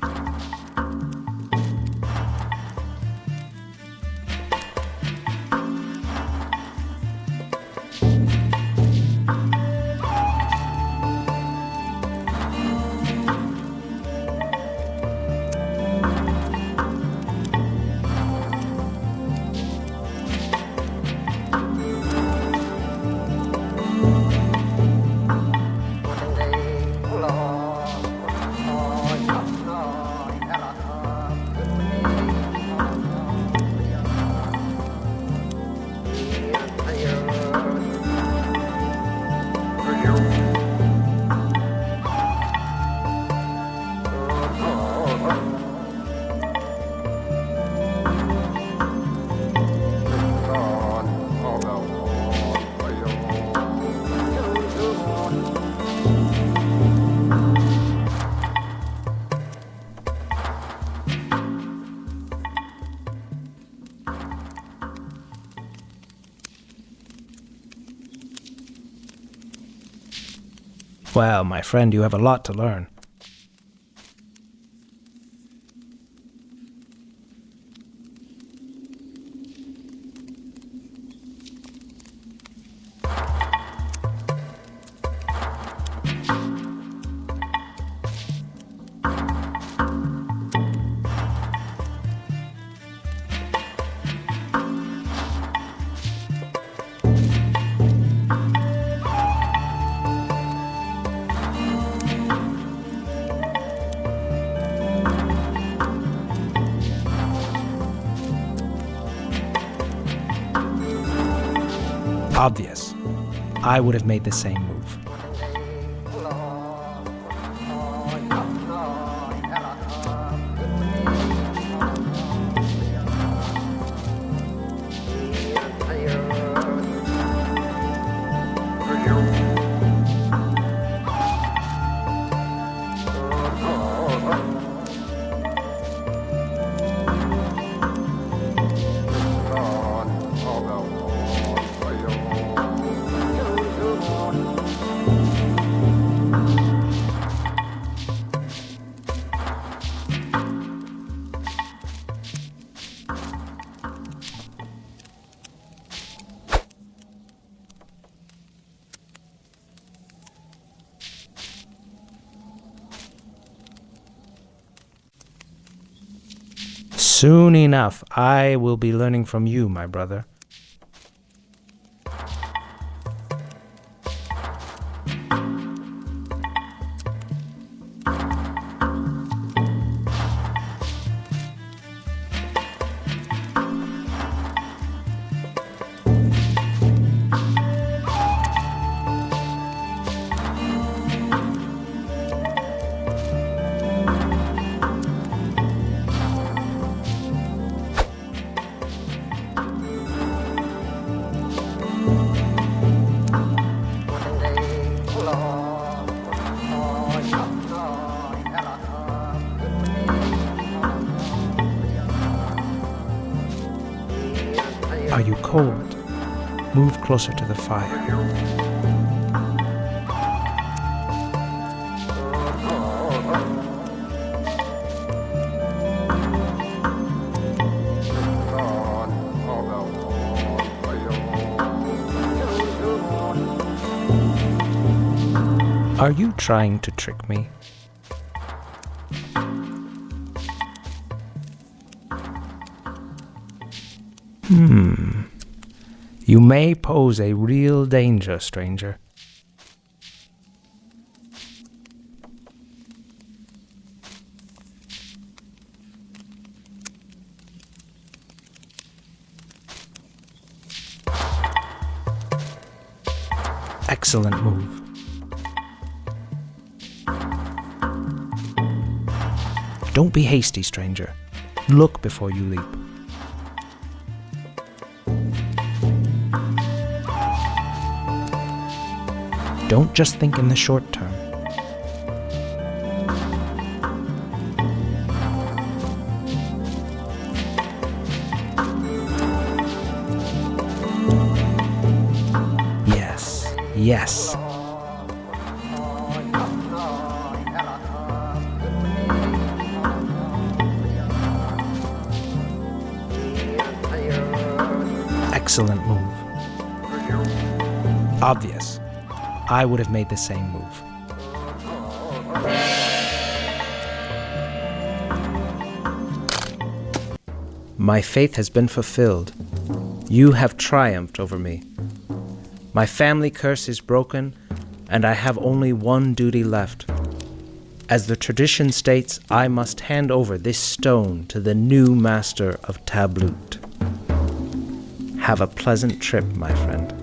Well, my friend, you have a lot to learn. Obvious. I would have made the same move. Soon enough, I will be learning from you, my brother. Are you cold? Move closer to the fire. Are you trying to trick me? You may pose a real danger, stranger. Excellent move. Don't be hasty, stranger. Look before you leap. Don't just think in the short term. Yes, yes. Excellent move. Obvious. I would have made the same move. My faith has been fulfilled. You have triumphed over me. My family curse is broken, and I have only one duty left. As the tradition states, I must hand over this stone to the new master of Tablut. Have a pleasant trip, my friend.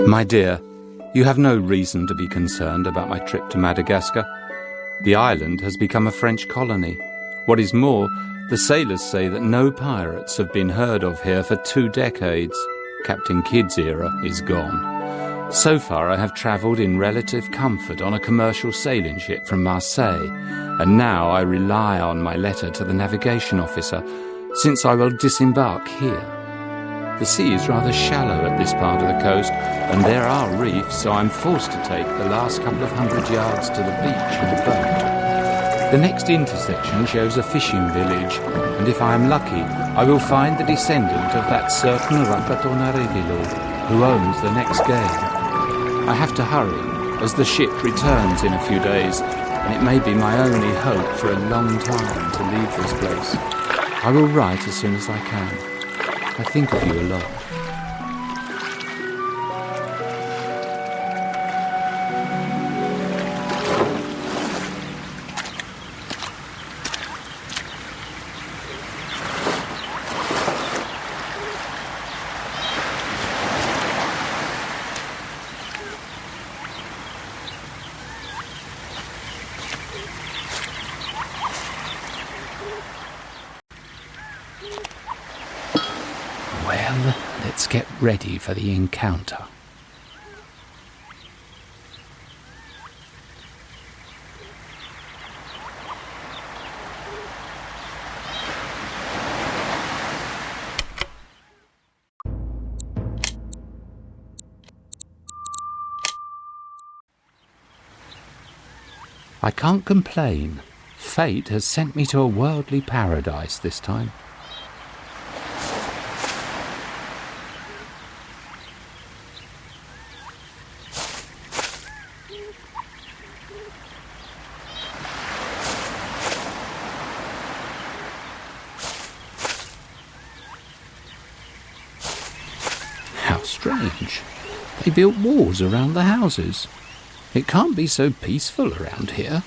My dear, you have no reason to be concerned about my trip to Madagascar. The island has become a French colony. What is more, the sailors say that no pirates have been heard of here for 2 decades. Captain Kidd's era is gone. So far I have travelled in relative comfort on a commercial sailing ship from Marseille, and now I rely on my letter to the navigation officer, since I will disembark here. The sea is rather shallow at this part of the coast, and there are reefs, so I'm forced to take the last couple of 100 yards to the beach in a boat. The next intersection shows a fishing village, and if I am lucky, I will find the descendant of that certain Rapatonarevilo who owns the next game. I have to hurry, as the ship returns in a few days, and it may be my only hope for a long time to leave this place. I will write as soon as I can. I think of you a lot. Let's get ready for the encounter. I can't complain. Fate has sent me to a worldly paradise this time. How strange. They built walls around the houses. It can't be so peaceful around here.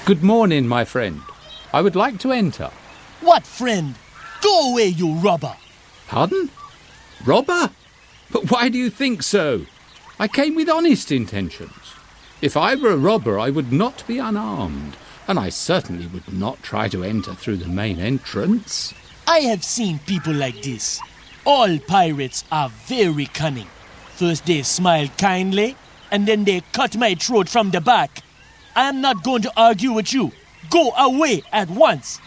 Good morning, my friend. I would like to enter. What friend? Go away, you robber! Pardon? Robber? But why do you think so? I came with honest intentions. If I were a robber, I would not be unarmed, and I certainly would not try to enter through the main entrance. I have seen people like this. All pirates are very cunning. First they smile kindly, and then they cut my throat from the back. I am not going to argue with you. Go away at once.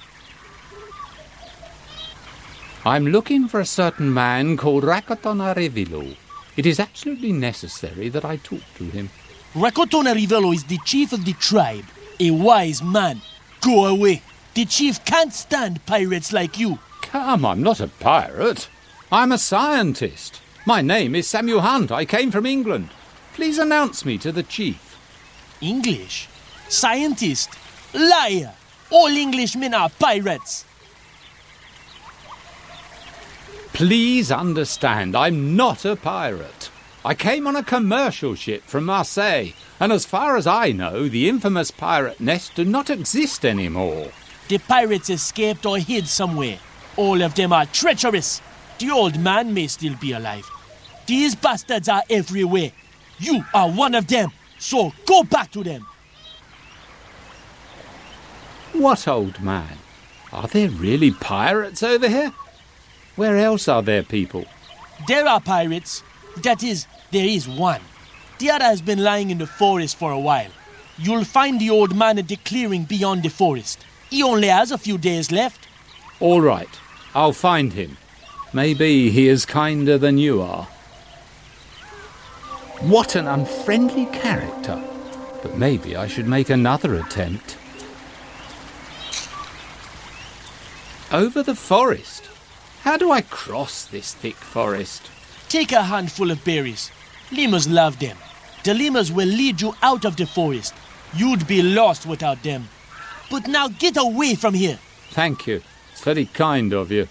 I'm looking for a certain man called Rakotonarivilo. It is absolutely necessary that I talk to him. Rakotonarivelo is the chief of the tribe, a wise man. Go away. The chief can't stand pirates like you. Come, I'm not a pirate. I'm a scientist. My name is Samuel Hunt. I came from England. Please announce me to the chief. English? Scientist? Liar! All Englishmen are pirates. Please understand, I'm not a pirate. I came on a commercial ship from Marseille, and as far as I know, the infamous pirate nests do not exist anymore. The pirates escaped or hid somewhere. All of them are treacherous. The old man may still be alive. These bastards are everywhere. You are one of them, so go back to them. What old man? Are there really pirates over here? Where else are there people? There are pirates. That is, there is one. The other has been lying in the forest for a while. You'll find the old man at the clearing beyond the forest. He only has a few days left. All right, I'll find him. Maybe he is kinder than you are. What an unfriendly character. But maybe I should make another attempt. Over the forest? How do I cross this thick forest? Take a handful of berries. Lemurs love them. The lemurs will lead you out of the forest. You'd be lost without them. But now get away from here. Thank you. It's very kind of you.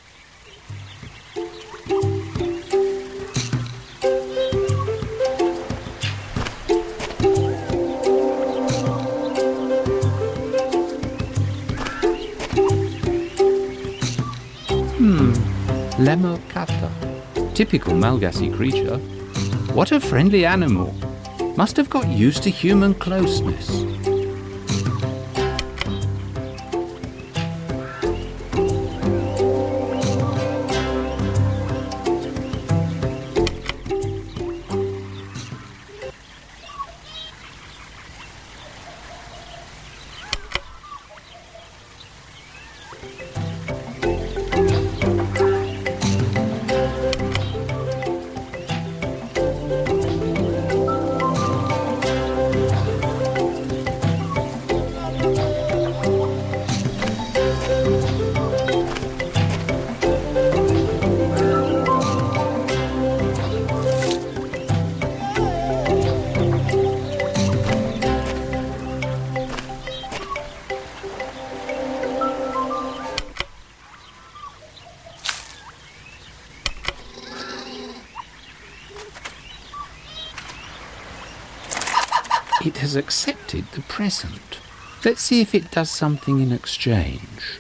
Lemurkata. Typical Malagasy creature. What a friendly animal. Must have got used to human closeness. It has accepted the present. Let's see if it does something in exchange.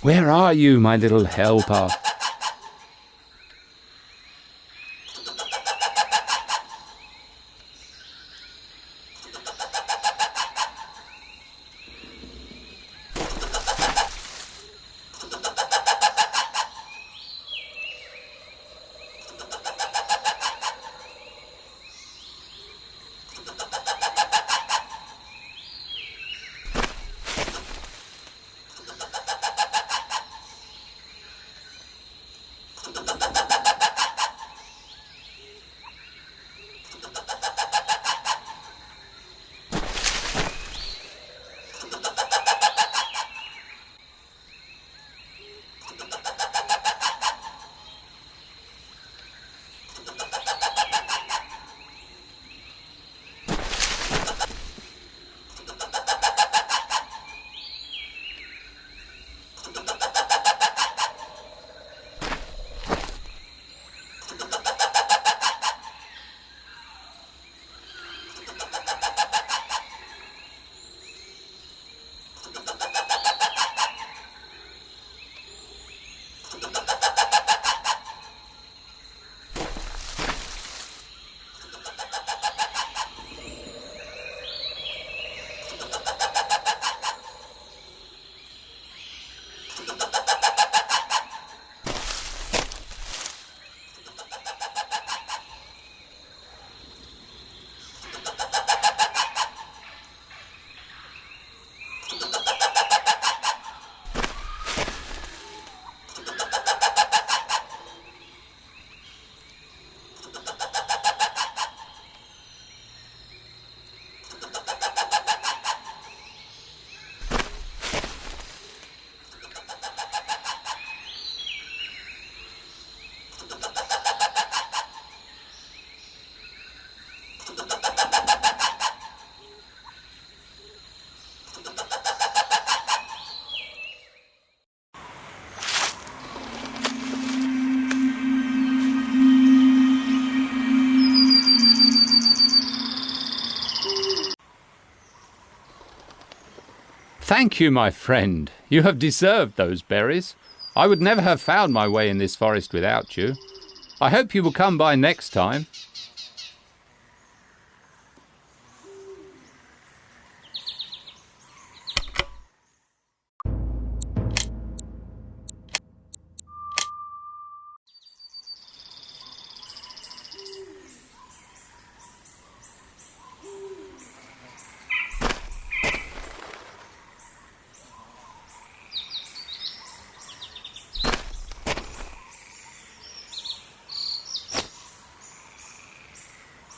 Where are you, my little helper? Thank you, my friend. You have deserved those berries. I would never have found my way in this forest without you. I hope you will come by next time.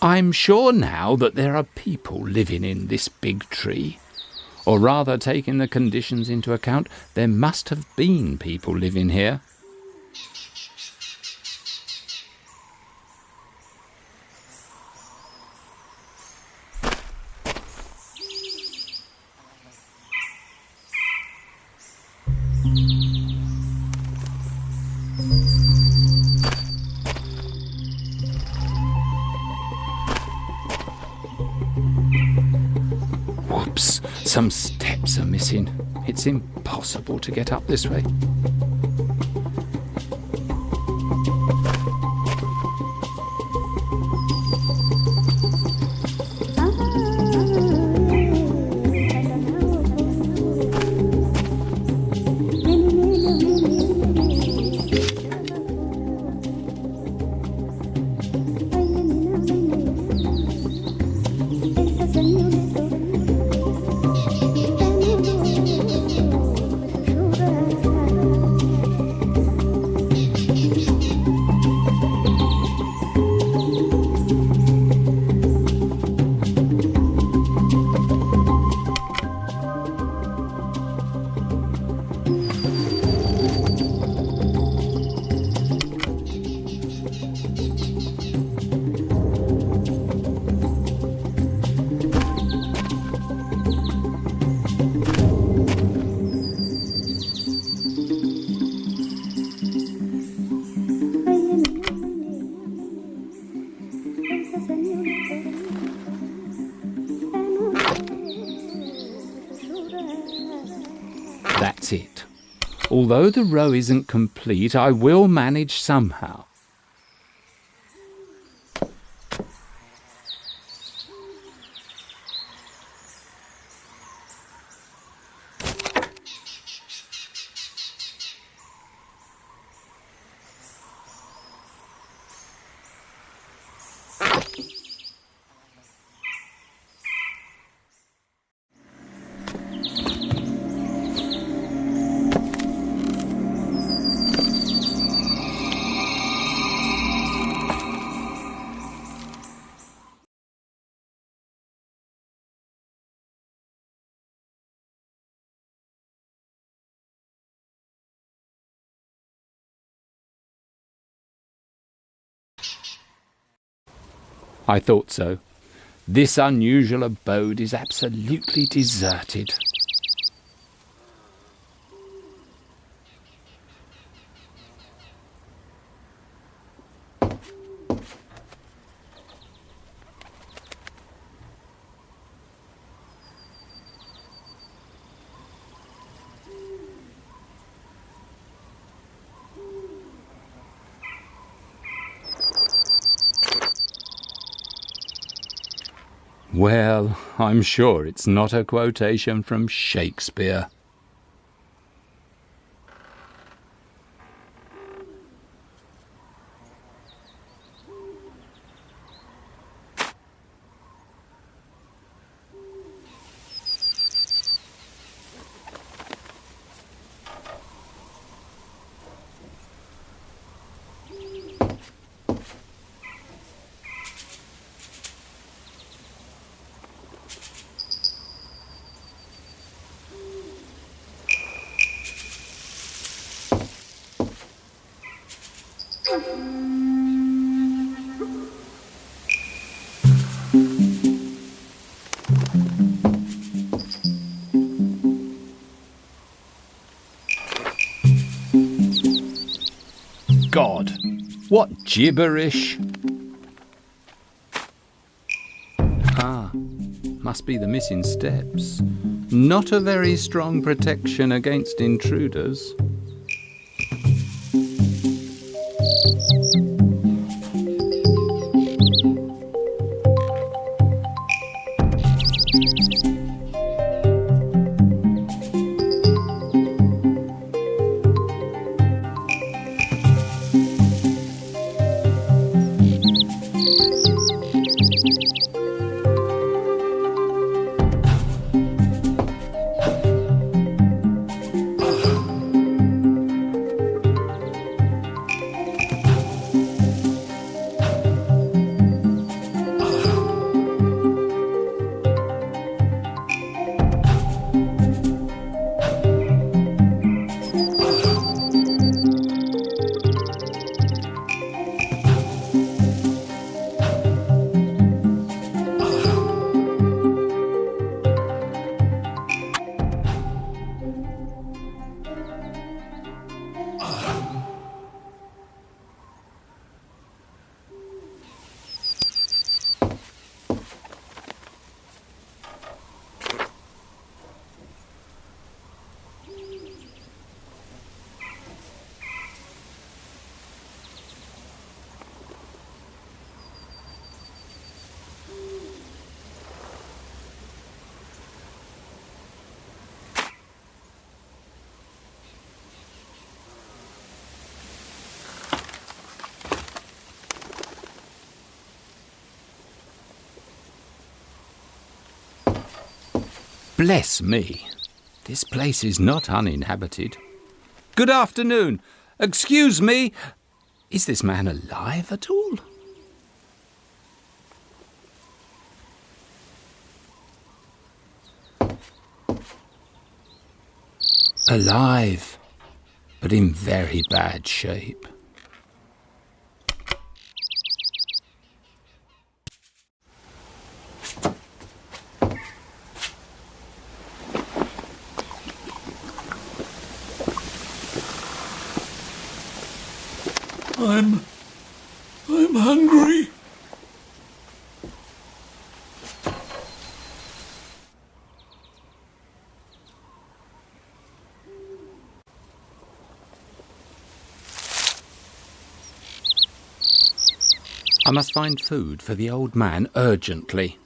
I'm sure now that there are people living in this big tree. Or rather, taking the conditions into account, there must have been people living here. Whoops, some steps are missing. It's impossible to get up this way. Although the row isn't complete, I will manage somehow. I thought so. This unusual abode is absolutely deserted. Well, I'm sure it's not a quotation from Shakespeare. God, what gibberish! Ah, must be the missing steps. Not a very strong protection against intruders. Bless me, this place is not uninhabited. Good afternoon. Excuse me, is this man alive at all? Alive, but in very bad shape. I'm hungry. I must find food for the old man urgently.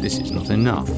This is not enough.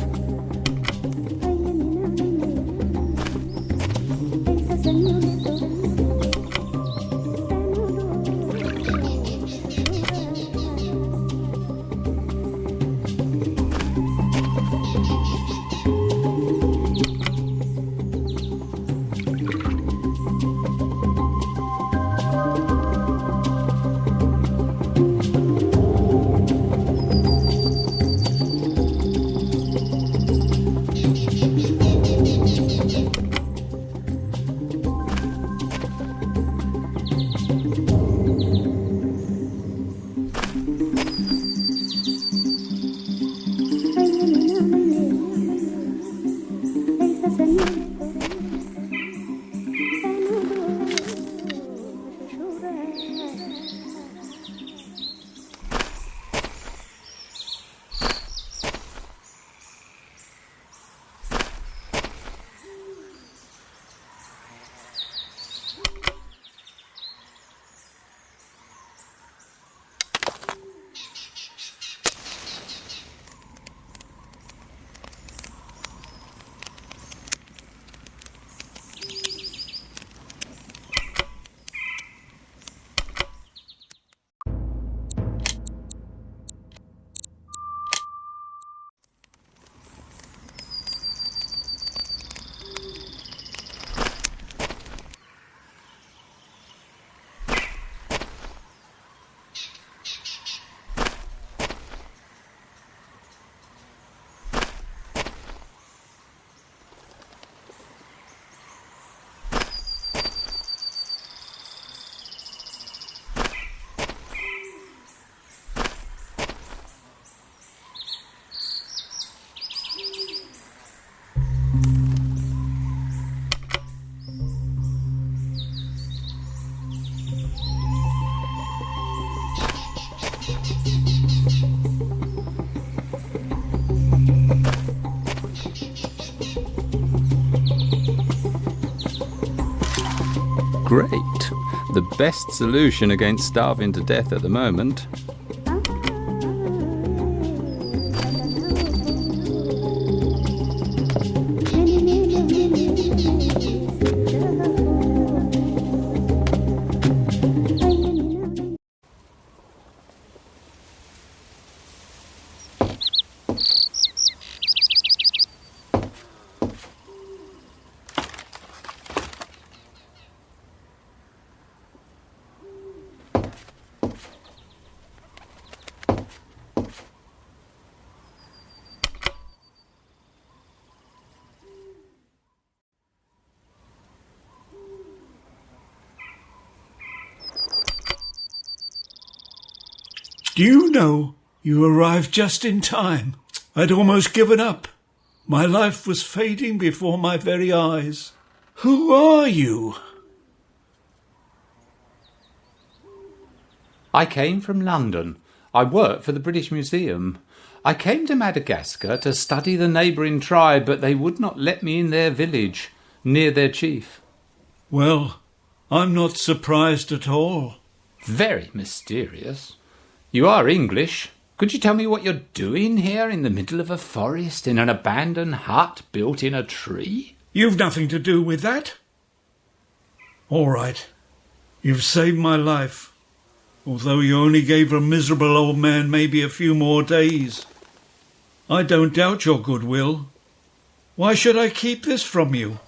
Great. The best solution against starving to death at the moment. Do you know, you arrived just in time. I'd almost given up. My life was fading before my very eyes. Who are you? I came from London. I work for the British Museum. I came to Madagascar to study the neighbouring tribe, but they would not let me in their village, near their chief. Well, I'm not surprised at all. Very mysterious. You are English. Could you tell me what you're doing here in the middle of a forest in an abandoned hut built in a tree? You've nothing to do with that. All right. You've saved my life, although you only gave a miserable old man maybe a few more days. I don't doubt your goodwill. Why should I keep this from you?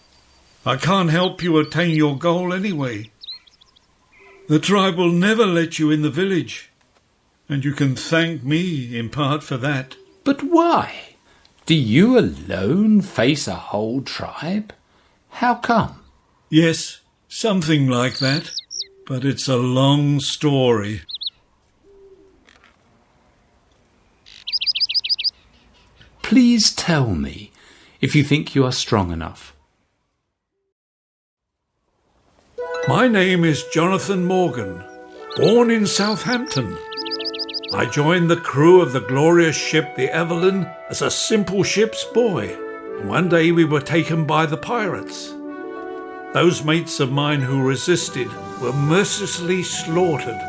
I can't help you attain your goal anyway. The tribe will never let you in the village, and you can thank me in part for that. But why? Do you alone face a whole tribe? How come? Yes, something like that, but it's a long story. Please tell me if you think you are strong enough. My name is Jonathan Morgan, born in Southampton. I joined the crew of the glorious ship the Evelyn as a simple ship's boy, and one day we were taken by the pirates. Those mates of mine who resisted were mercilessly slaughtered.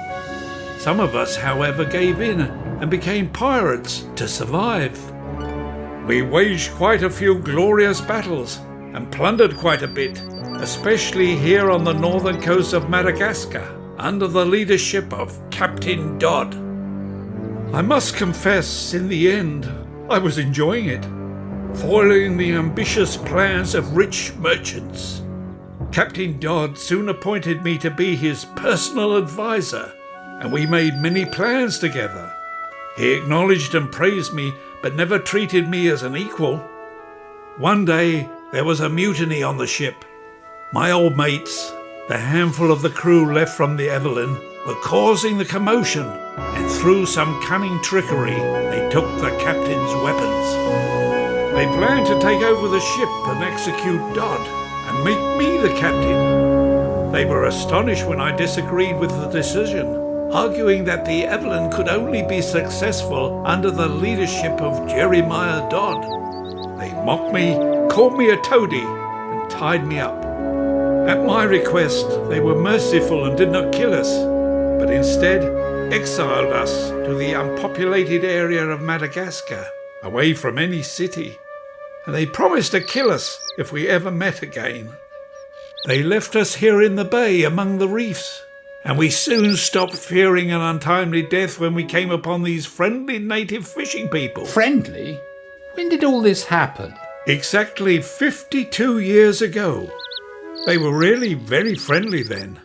Some of us, however, gave in and became pirates to survive. We waged quite a few glorious battles and plundered quite a bit, especially here on the northern coast of Madagascar, under the leadership of Captain Dodd. I must confess, in the end, I was enjoying it, foiling the ambitious plans of rich merchants. Captain Dodd soon appointed me to be his personal advisor, and we made many plans together. He acknowledged and praised me, but never treated me as an equal. One day, there was a mutiny on the ship. My old mates, the handful of the crew left from the Evelyn, were causing the commotion, and through some cunning trickery, they took the captain's weapons. They planned to take over the ship and execute Dodd, and make me the captain. They were astonished when I disagreed with the decision, arguing that the Evelyn could only be successful under the leadership of Jeremiah Dodd. They mocked me, called me a toady, and tied me up. At my request, they were merciful and did not kill us, but instead exiled us to the unpopulated area of Madagascar, away from any city, and they promised to kill us if we ever met again. They left us here in the bay among the reefs, and we soon stopped fearing an untimely death when we came upon these friendly native fishing people. Friendly? When did all this happen? Exactly 52 years ago. They were really very friendly then,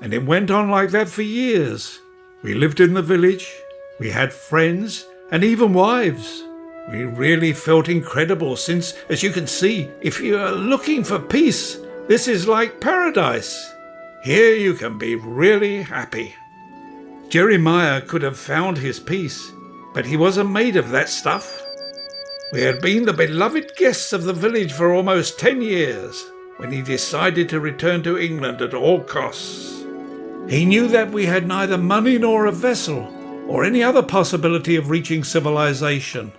and it went on like that for years. We lived in the village, we had friends, and even wives. We really felt incredible since, as you can see, if you are looking for peace, this is like paradise. Here you can be really happy. Jeremiah could have found his peace, but he wasn't made of that stuff. We had been the beloved guests of the village for almost 10 years when he decided to return to England at all costs. He knew that we had neither money nor a vessel, or any other possibility of reaching civilization,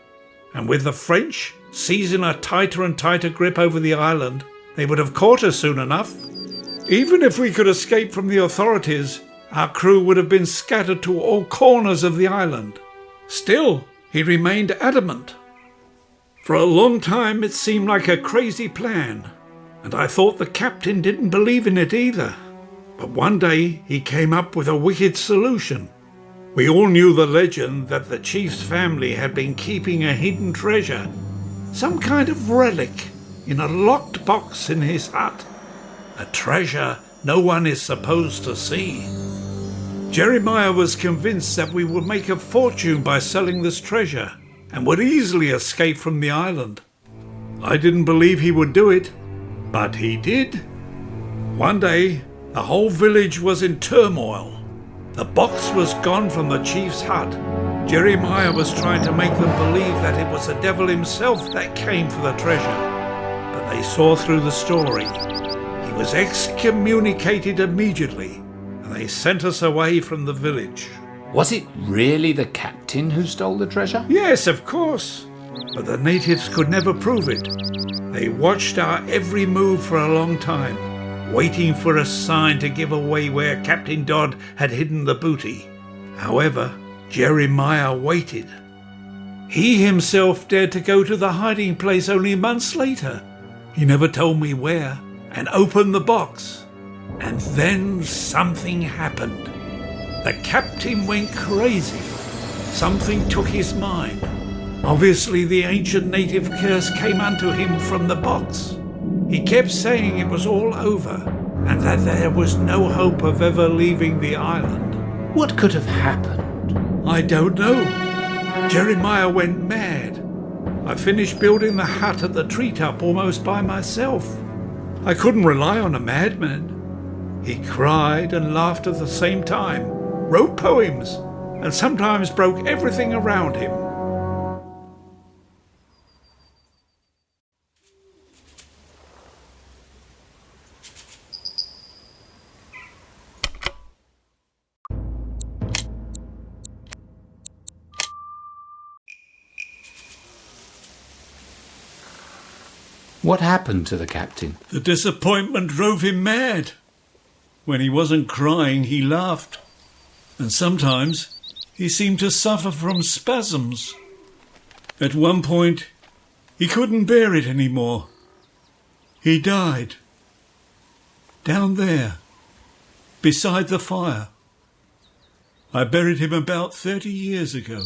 and with the French seizing a tighter and tighter grip over the island, they would have caught us soon enough. Even if we could escape from the authorities, our crew would have been scattered to all corners of the island. Still, he remained adamant. For a long time it seemed like a crazy plan, and I thought the captain didn't believe in it either. But one day he came up with a wicked solution. We all knew the legend that the chief's family had been keeping a hidden treasure, some kind of relic, in a locked box in his hut. A treasure no one is supposed to see. Jeremiah was convinced that we would make a fortune by selling this treasure and would easily escape from the island. I didn't believe he would do it, but he did. One day, the whole village was in turmoil. The box was gone from the chief's hut. Jeremiah was trying to make them believe that it was the devil himself that came for the treasure, but they saw through the story. He was excommunicated immediately, and they sent us away from the village. Was it really the captain who stole the treasure? Yes, of course, but the natives could never prove it. They watched our every move for a long time, waiting for a sign to give away where Captain Dodd had hidden the booty. However, Jeremiah waited. He himself dared to go to the hiding place only months later. He never told me where, and opened the box. And then something happened. The captain went crazy. Something took his mind. Obviously the ancient native curse came unto him from the box. He kept saying it was all over, and that there was no hope of ever leaving the island. What could have happened? I don't know. Jeremiah went mad. I finished building the hut at the treetop almost by myself. I couldn't rely on a madman. He cried and laughed at the same time, wrote poems, and sometimes broke everything around him. What happened to the captain? The disappointment drove him mad. When he wasn't crying, he laughed. And sometimes he seemed to suffer from spasms. At one point, he couldn't bear it anymore. He died. Down there, beside the fire. I buried him about 30 years ago.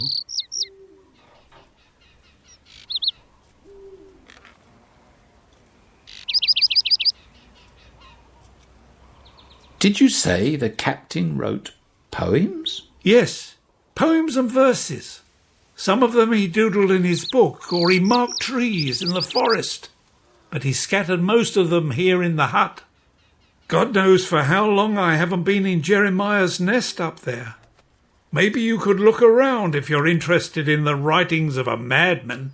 Did you say the captain wrote poems? Yes, poems and verses. Some of them he doodled in his book, or he marked trees in the forest. But he scattered most of them here in the hut. God knows for how long I haven't been in Jeremiah's nest up there. Maybe you could look around if you're interested in the writings of a madman.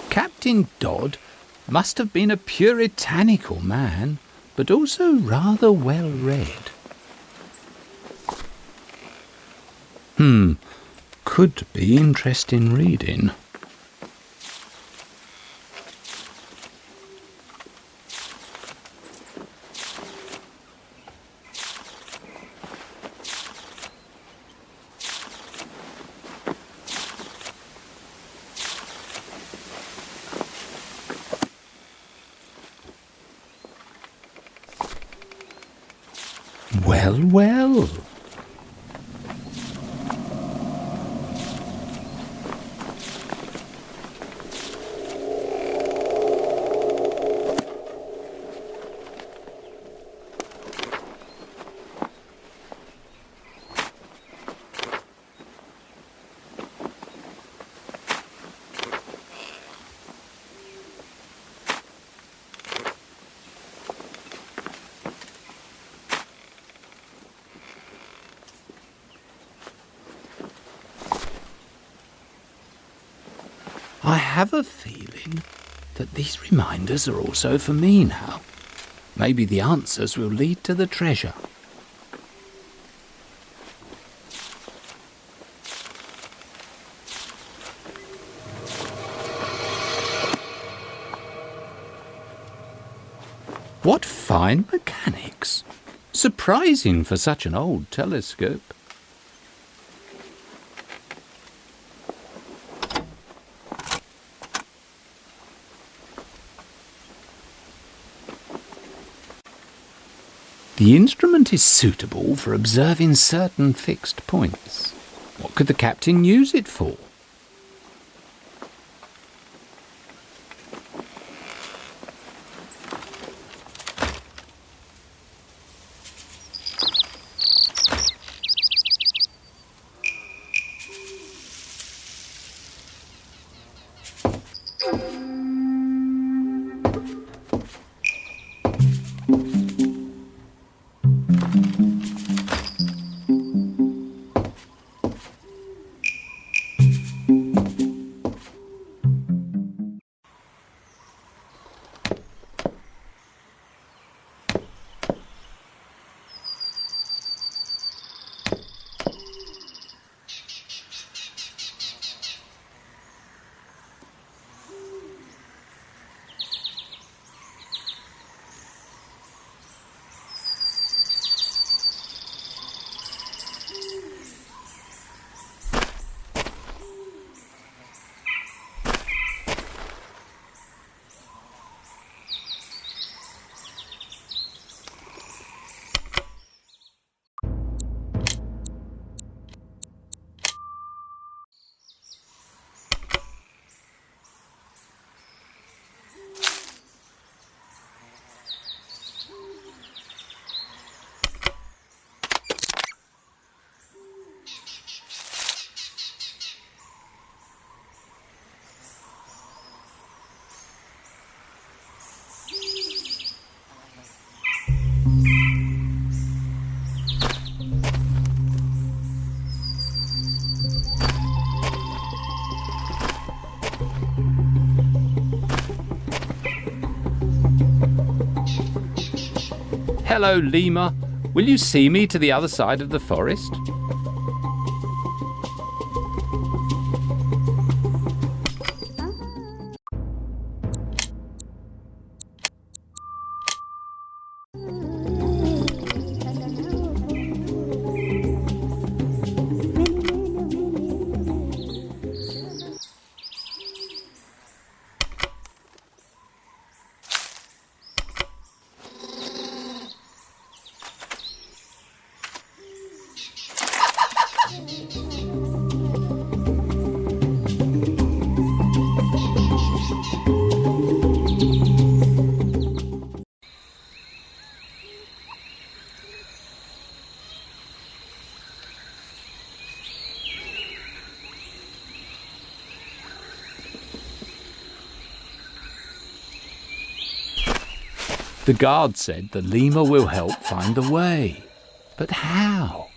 Captain Dodd must have been a puritanical man, but also rather well read. Could be interesting reading. Well, well. I have a feeling that these reminders are also for me now. Maybe the answers will lead to the treasure. What fine mechanics! Surprising for such an old telescope. The instrument is suitable for observing certain fixed points. What could the captain use it for? Hello, lemur. Will you see me to the other side of the forest? The guard said the lemur will help find the way. But how?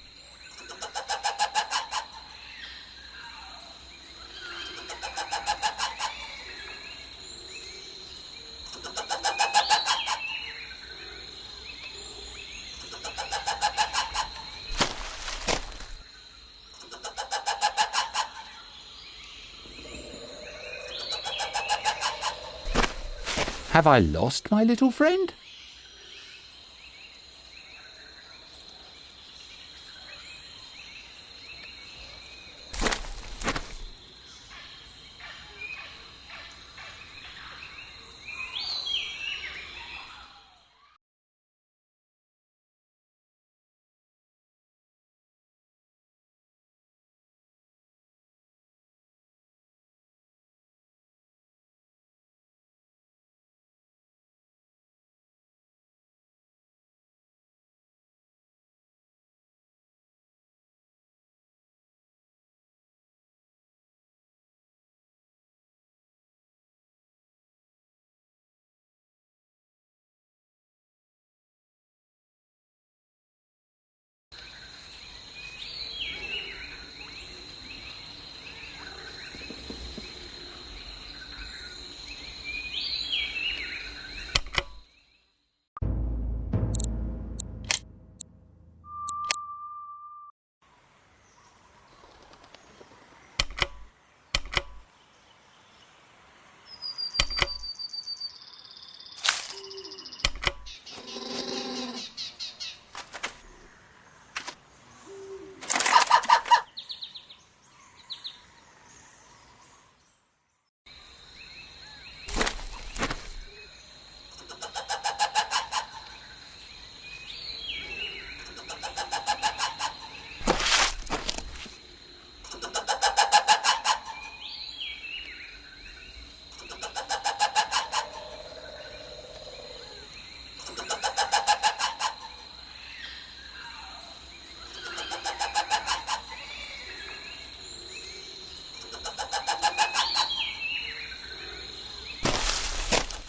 Have I lost my little friend?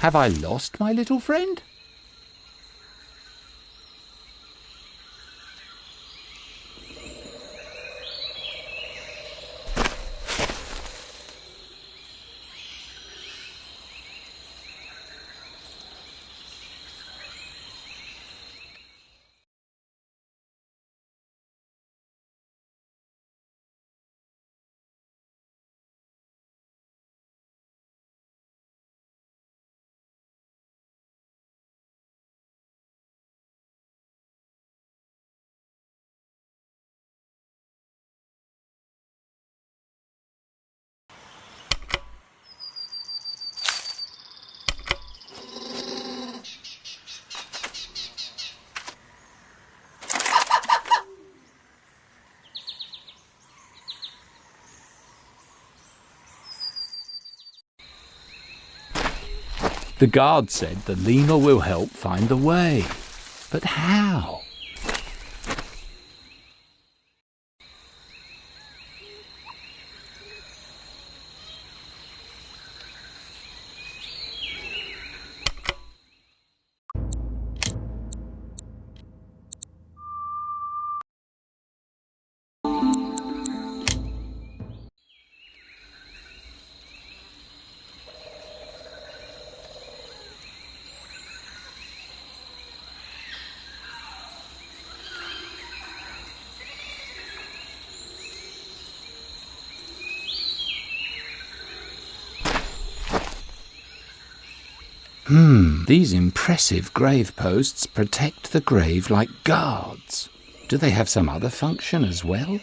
Have I lost my little friend? The guard said the lemur will help find the way. But how? These impressive grave posts protect the grave like guards. Do they have some other function as well?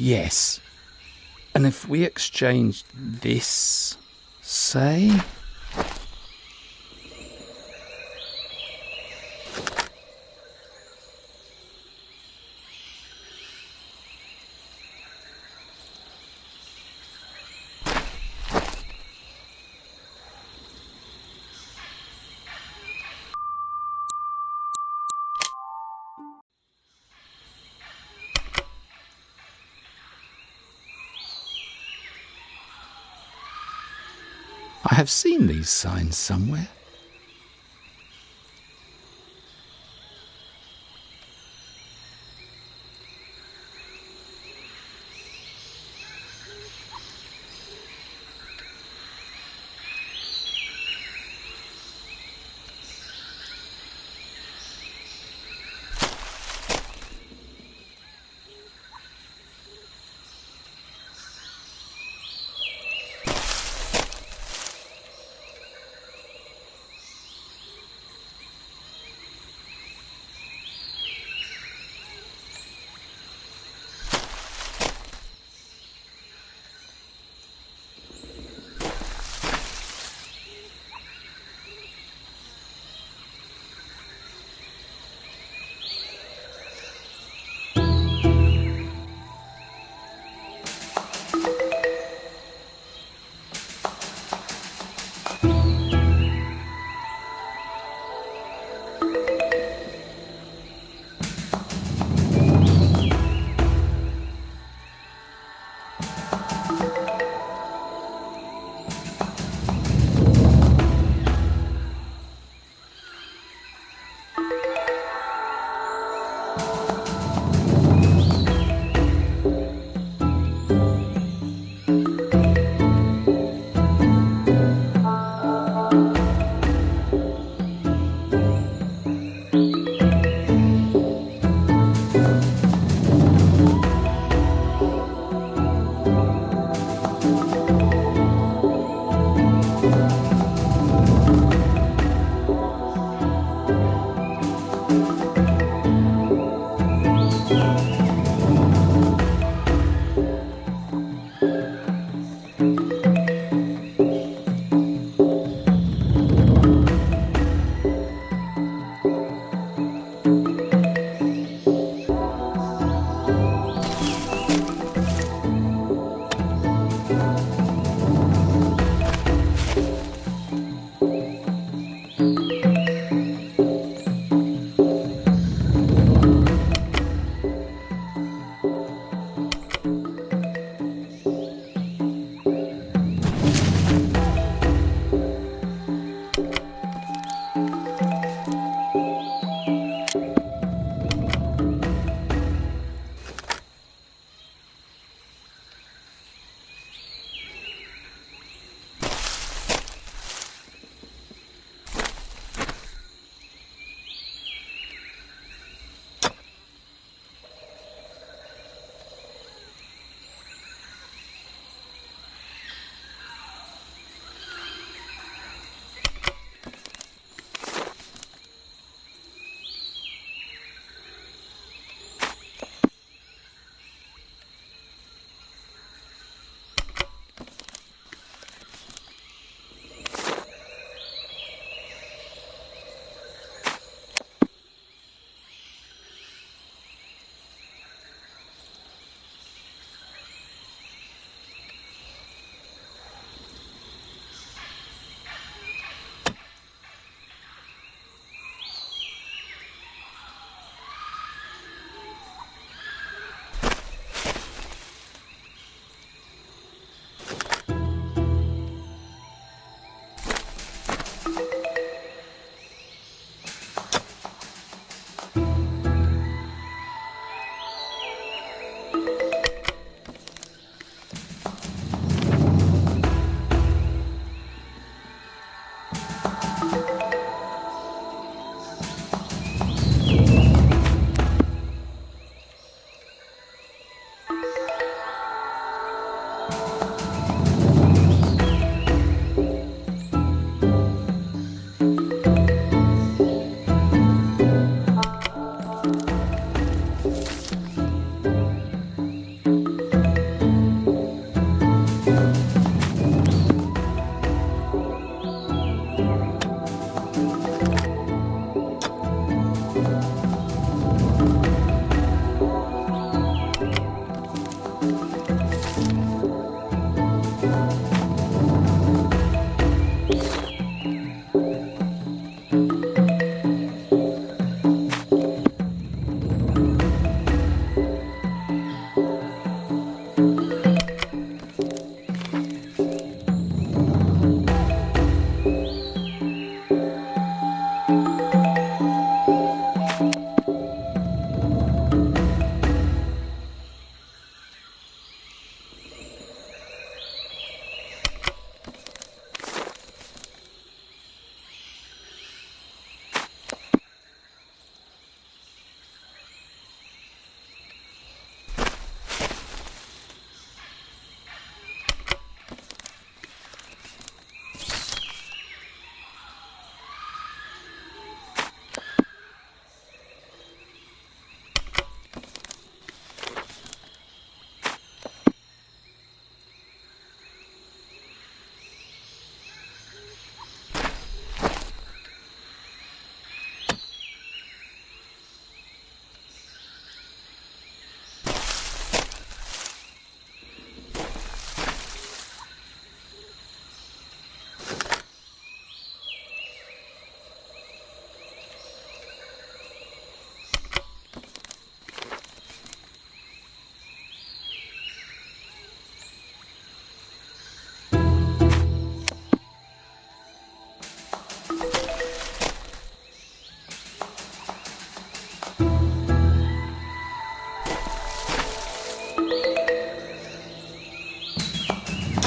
Yes. And if we exchanged this, say? I have seen these signs somewhere.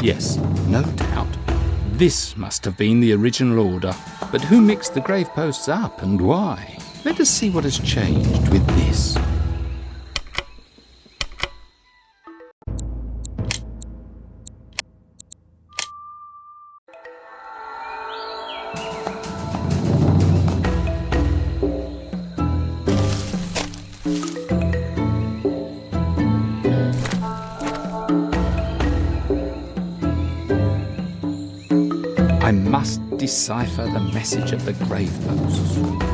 Yes, no doubt. This must have been the original order. But who mixed the graveposts up and why? Let us see what has changed with this. I must decipher the message of the graveposts.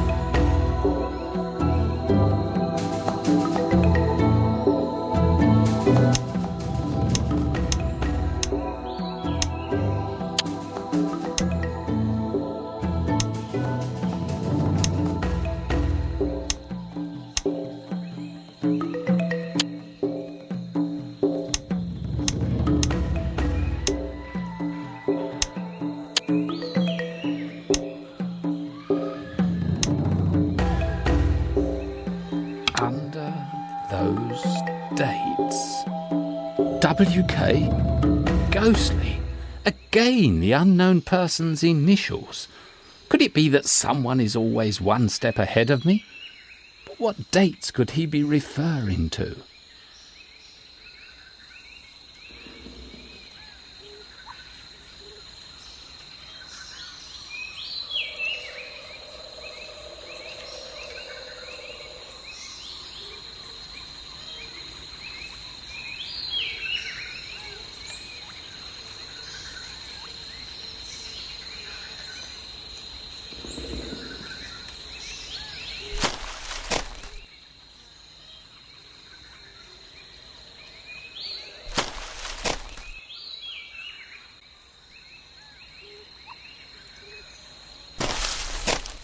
Those dates. WK? Ghostly. Again, the unknown person's initials. Could it be that someone is always one step ahead of me? But what dates could he be referring to?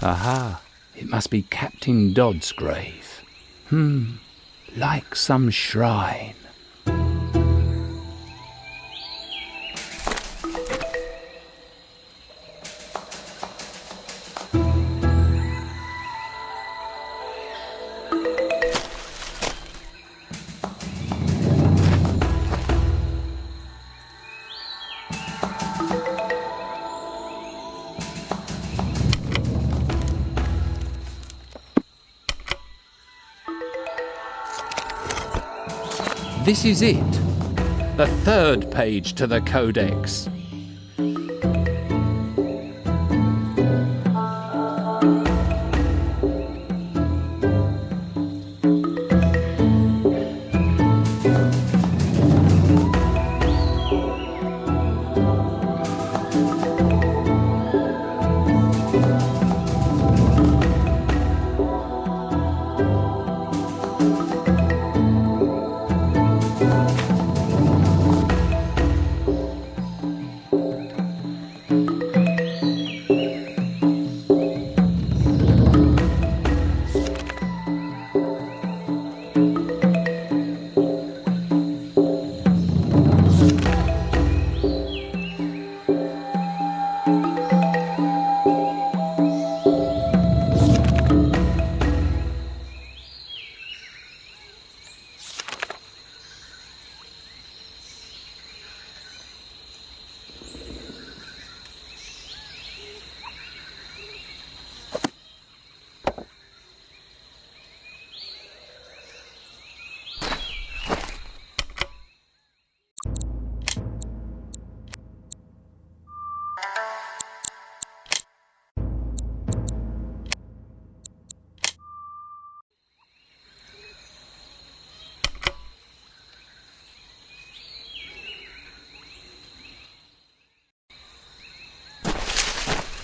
Aha, it must be Captain Dodd's grave. Like some shrine. This is it. The third page to the Codex.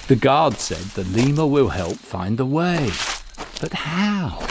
The guard said the lemur will help find the way. But how?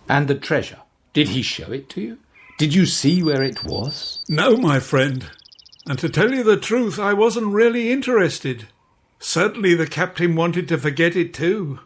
And the treasure? Did he show it to you? Did you see where it was? No, my friend. And to tell you the truth, I wasn't really interested. Certainly the captain wanted to forget it too.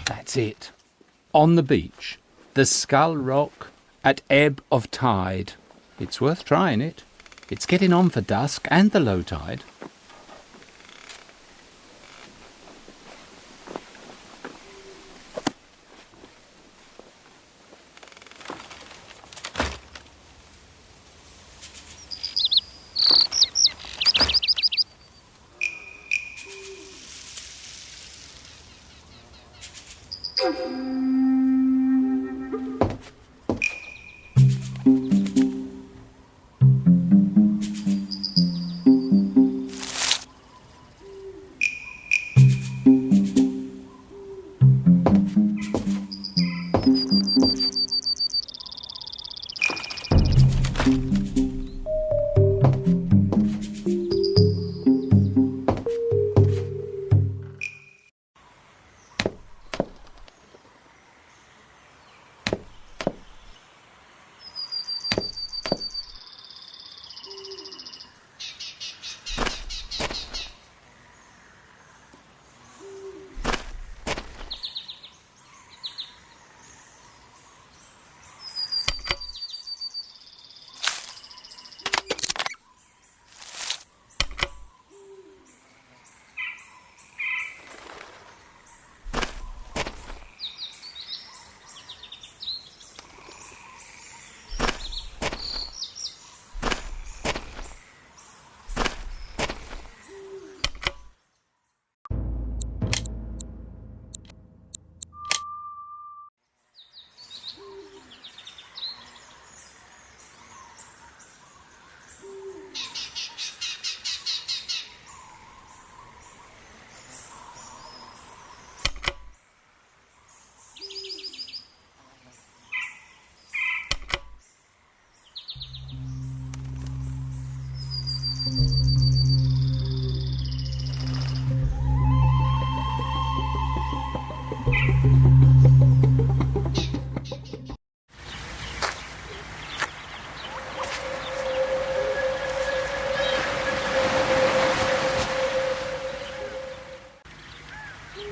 That's it. On the beach. The Skull Rock at ebb of tide. It's worth trying it. It's getting on for dusk and the low tide.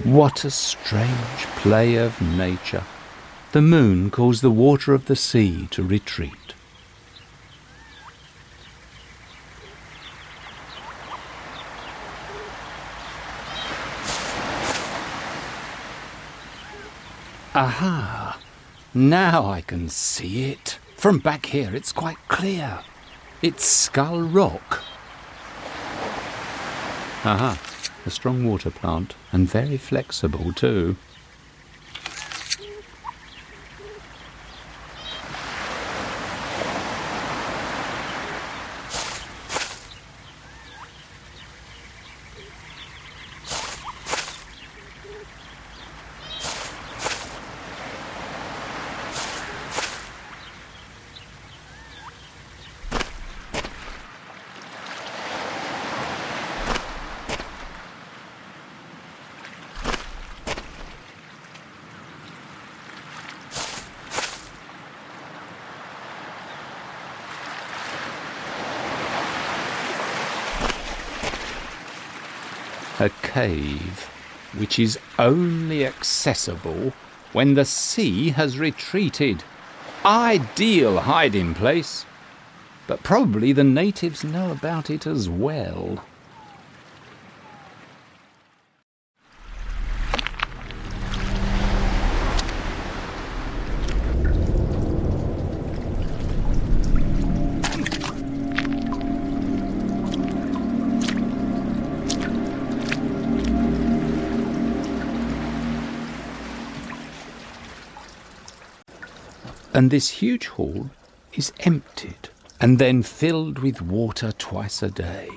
What a strange play of nature. The moon caused the water of the sea to retreat. Aha! Now I can see it. From back here it's quite clear. It's Skull Rock. Aha! A strong water plant, and very flexible too. cave, which is only accessible when the sea has retreated. Ideal hiding place. But probably the natives know about it as well. And this huge hall is emptied and then filled with water twice a day.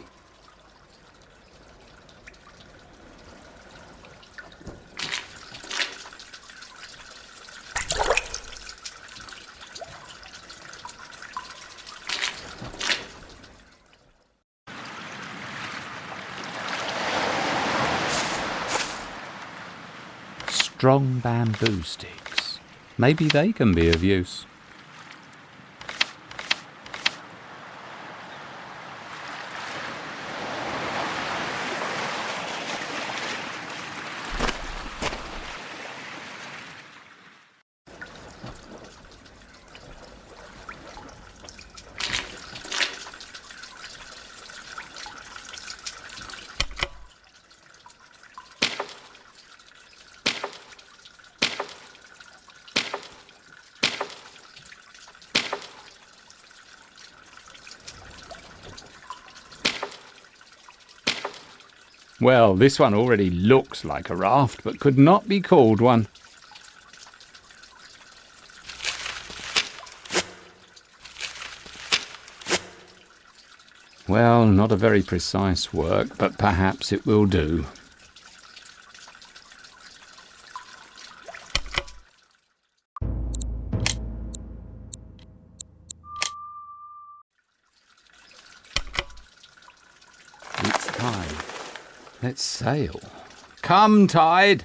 Strong bamboo sticks. Maybe they can be of use. Well, this one already looks like a raft, but could not be called one. Well, not a very precise work, but perhaps it will do. It's time. Let's sail. Come, tide!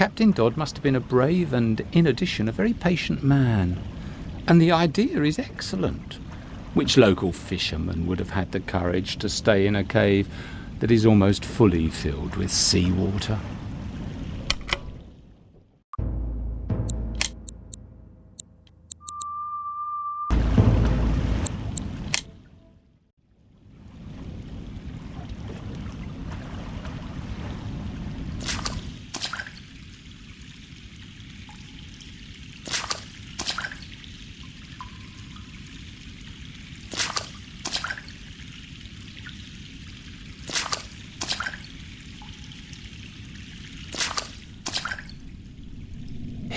Captain Dodd must have been a brave and, in addition, a very patient man. And the idea is excellent. Which local fisherman would have had the courage to stay in a cave that is almost fully filled with seawater?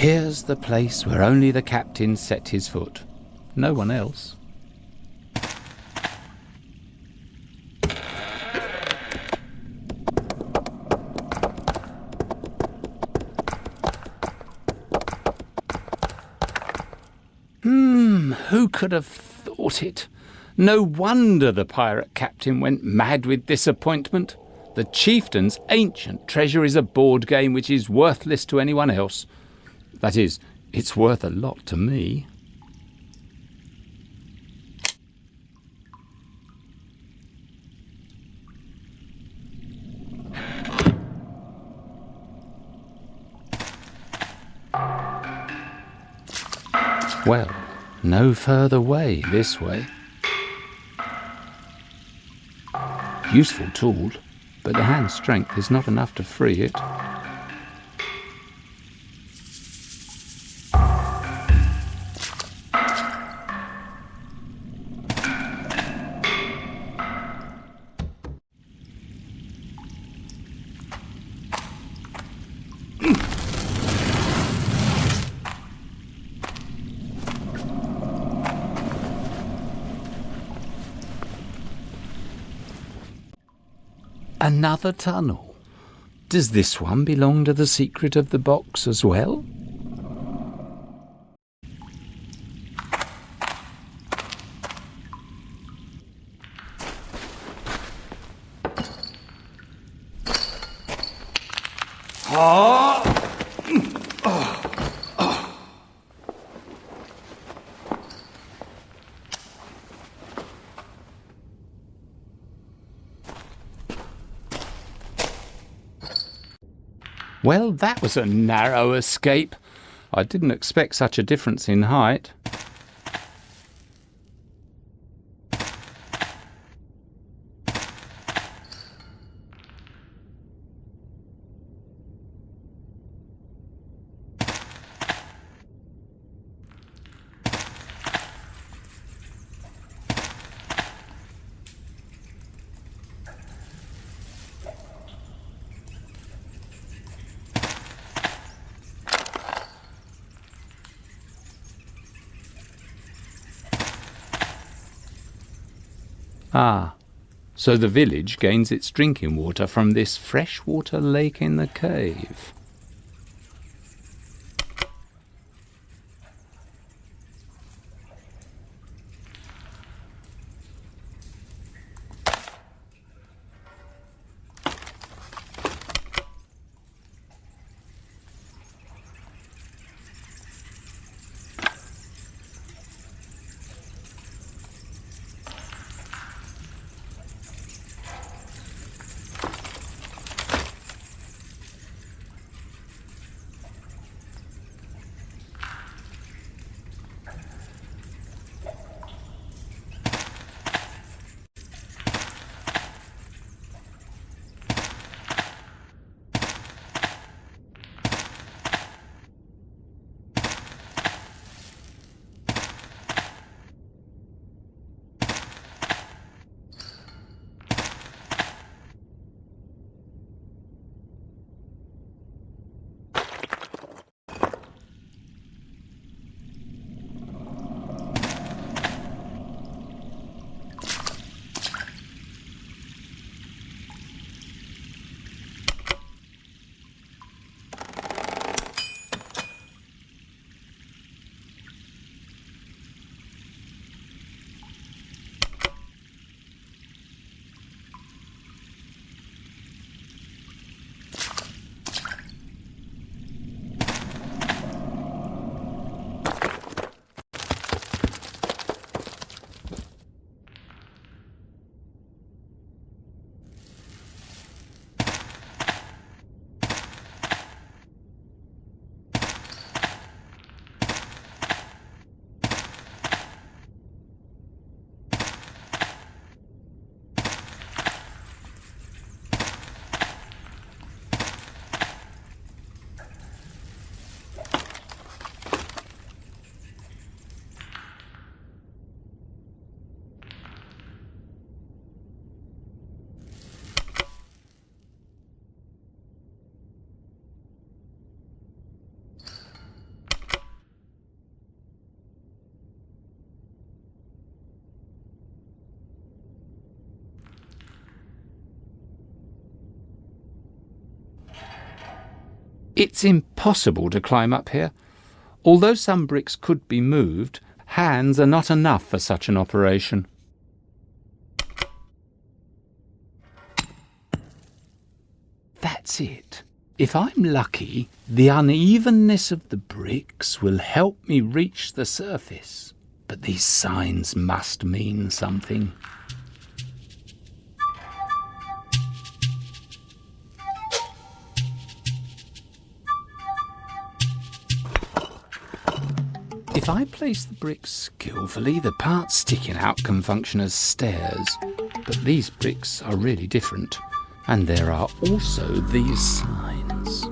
Here's the place where only the captain set his foot. No one else. Who could have thought it? No wonder the pirate captain went mad with disappointment. The chieftain's ancient treasure is a board game which is worthless to anyone else. That is, it's worth a lot to me. Well, no further way this way. Useful tool, but the hand strength is not enough to free it. Another tunnel. Does this one belong to the secret of the box as well? Well, that was a narrow escape. I didn't expect such a difference in height. Ah, so the village gains its drinking water from this freshwater lake in the cave. It's impossible to climb up here. Although some bricks could be moved, hands are not enough for such an operation. That's it. If I'm lucky, the unevenness of the bricks will help me reach the surface. But these signs must mean something. If I place the bricks skillfully, the parts sticking out can function as stairs. But these bricks are really different. And there are also these signs.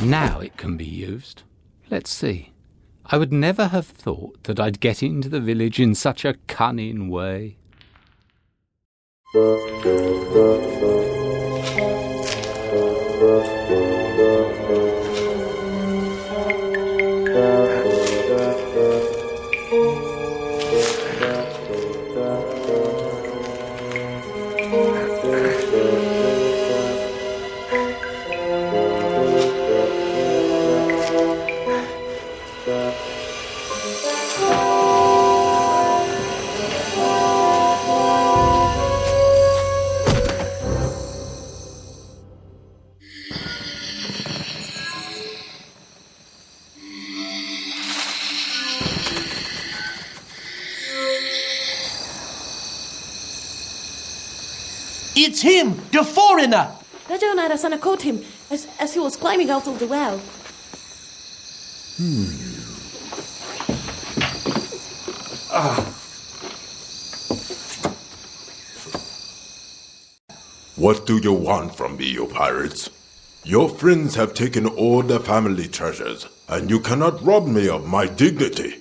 Now it can be used. Let's see. I would never have thought that I'd get into the village in such a cunning way. It's him, the foreigner! Raja Narasana caught him as he was climbing out of the well. What do you want from me, you pirates? Your friends have taken all the family treasures, and you cannot rob me of my dignity.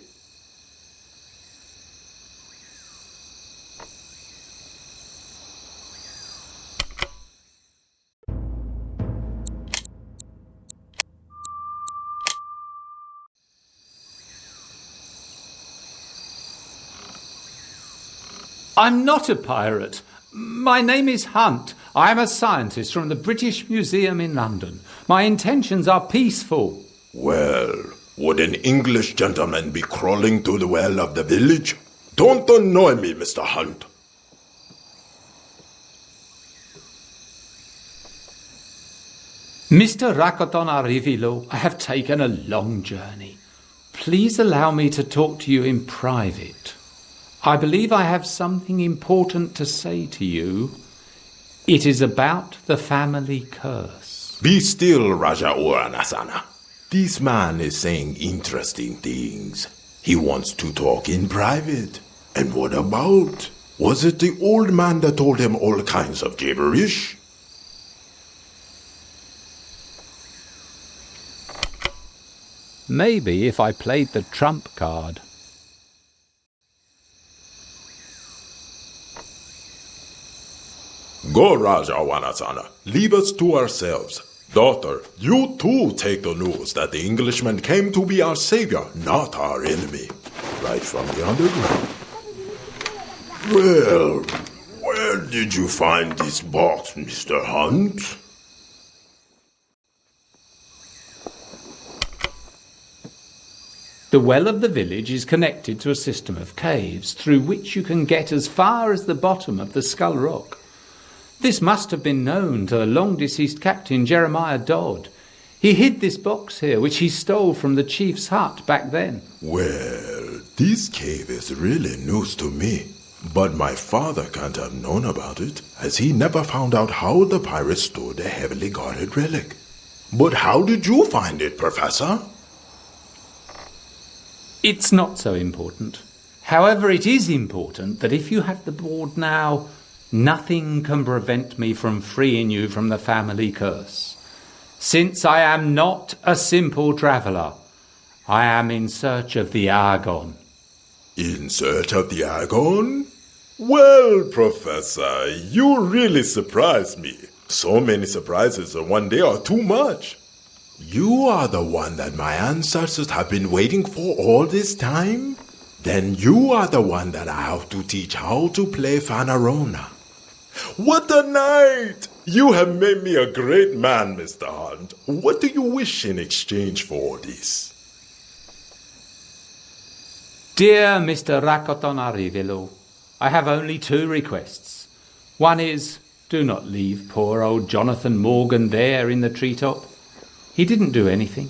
I'm not a pirate. My name is Hunt. I'm a scientist from the British Museum in London. My intentions are peaceful. Well, would an English gentleman be crawling to the well of the village? Don't annoy me, Mr. Hunt. Mr. Rakoton Arivilo, I have taken a long journey. Please allow me to talk to you in private. I believe I have something important to say to you. It is about the family curse. Be still, Raja Uranasana. This man is saying interesting things. He wants to talk in private. And what about? Was it the old man that told him all kinds of gibberish? Maybe if I played the trump card. Go, Raja Wanasana. Leave us to ourselves. Daughter, you too take the news that the Englishman came to be our savior, not our enemy. Right from the underground. Well, where did you find this box, Mr. Hunt? The well of the village is connected to a system of caves through which you can get as far as the bottom of the Skull Rock. This must have been known to the long-deceased Captain Jeremiah Dodd. He hid this box here, which he stole from the chief's hut back then. Well, this cave is really news to me. But my father can't have known about it, as he never found out how the pirates stole the heavily guarded relic. But how did you find it, Professor? It's not so important. However, it is important that if you have the board now, nothing can prevent me from freeing you from the family curse. Since I am not a simple traveller, I am in search of the AGON. In search of the AGON? Well, Professor, you really surprised me. So many surprises in one day are too much. You are the one that my ancestors have been waiting for all this time? Then you are the one that I have to teach how to play Fanarona. What a night! You have made me a great man, Mr. Hunt. What do you wish in exchange for all this? Dear Mr. Rakoton Arivelu, I have only 2 requests. One is, do not leave poor old Jonathan Morgan there in the treetop. He didn't do anything.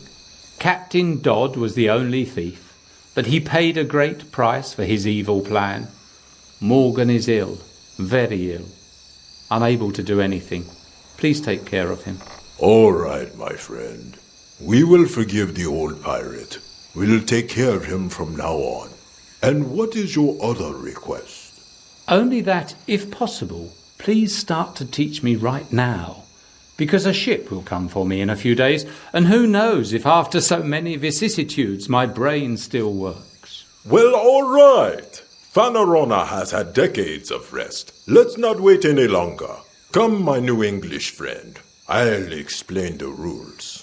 Captain Dodd was the only thief, but he paid a great price for his evil plan. Morgan is ill, very ill, unable to do anything. Please take care of him. All right, my friend. We will forgive the old pirate. We'll take care of him from now on. And what is your other request? Only that, if possible, please start to teach me right now, because a ship will come for me in a few days, and who knows if after so many vicissitudes my brain still works. Well, all right. Fanarona has had decades of rest. Let's not wait any longer. Come, my new English friend. I'll explain the rules.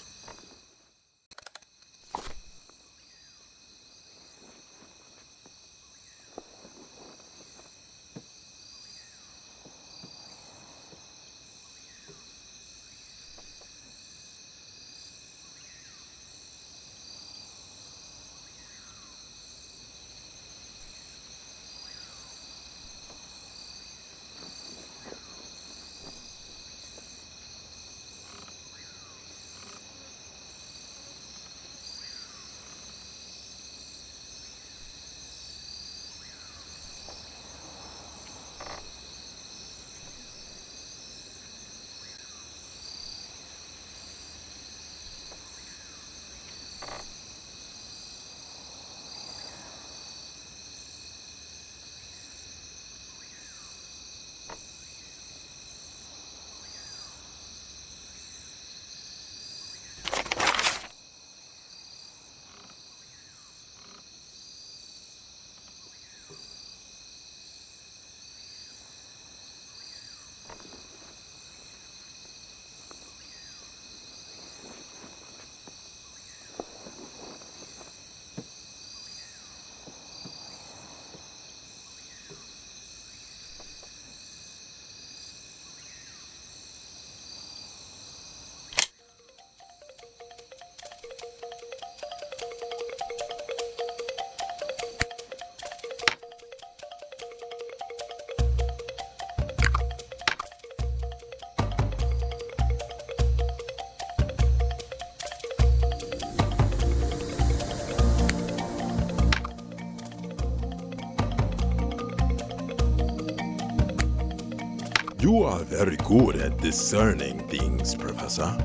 You are very good at discerning things, Professor.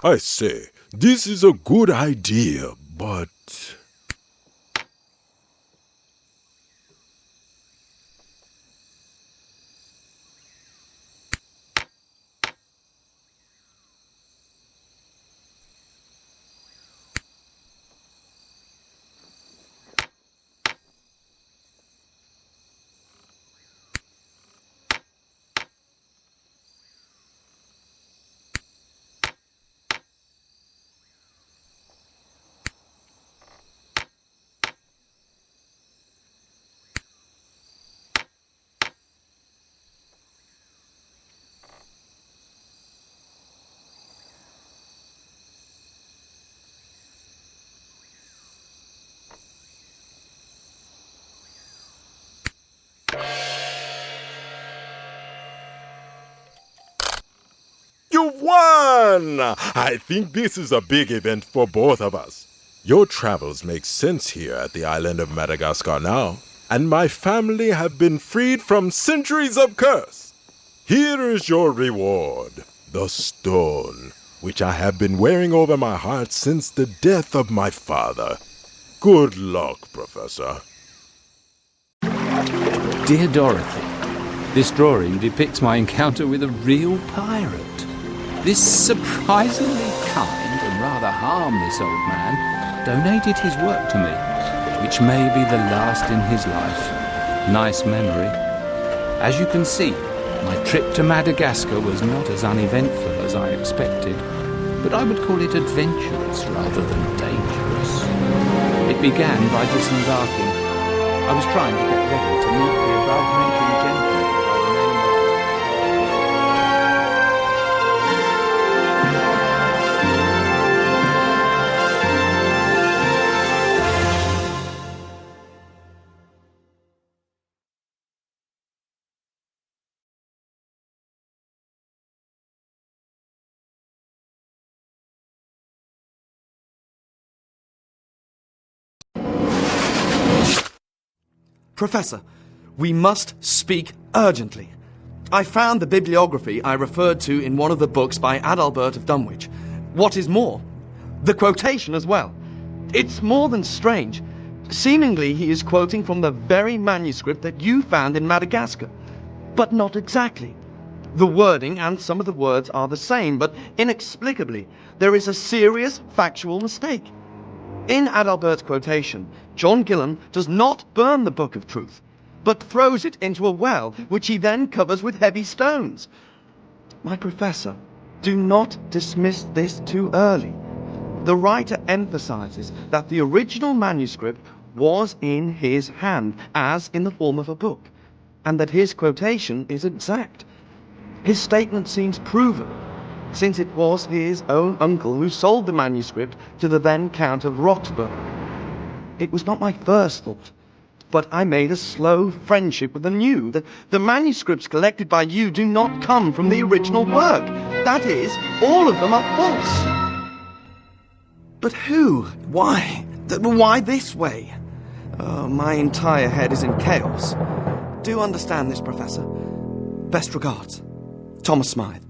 I say, this is a good idea, but... You won! I think this is a big event for both of us. Your travels make sense here at the island of Madagascar now, and my family have been freed from centuries of curse. Here is your reward, the stone, which I have been wearing over my heart since the death of my father. Good luck, Professor. Dear Dorothy, this drawing depicts my encounter with a real pirate. This surprisingly kind and rather harmless old man donated his work to me, which may be the last in his life. Nice memory. As you can see, my trip to Madagascar was not as uneventful as I expected, but I would call it adventurous rather than dangerous. It began by disembarking. I was trying to get ready to meet the above-mentioned gentleman by the name of... Professor, we must speak urgently. I found the bibliography I referred to in one of the books by Adalbert of Dunwich. What is more, the quotation as well. It's more than strange. Seemingly he is quoting from the very manuscript that you found in Madagascar. But not exactly. The wording and some of the words are the same, but inexplicably there is a serious factual mistake. In Adalbert's quotation, John Gillan does not burn the Book of Truth, but throws it into a well, which he then covers with heavy stones. My professor, do not dismiss this too early. The writer emphasizes that the original manuscript was in his hand, as in the form of a book, and that his quotation is exact. His statement seems proven, since it was his own uncle who sold the manuscript to the then Count of Roxburgh. It was not my first thought, but I made a slow friendship with the new. The manuscripts collected by you do not come from the original work. That is, all of them are false. But who? Why? Why this way? Oh, my entire head is in chaos. Do understand this, Professor. Best regards, Thomas Smythe.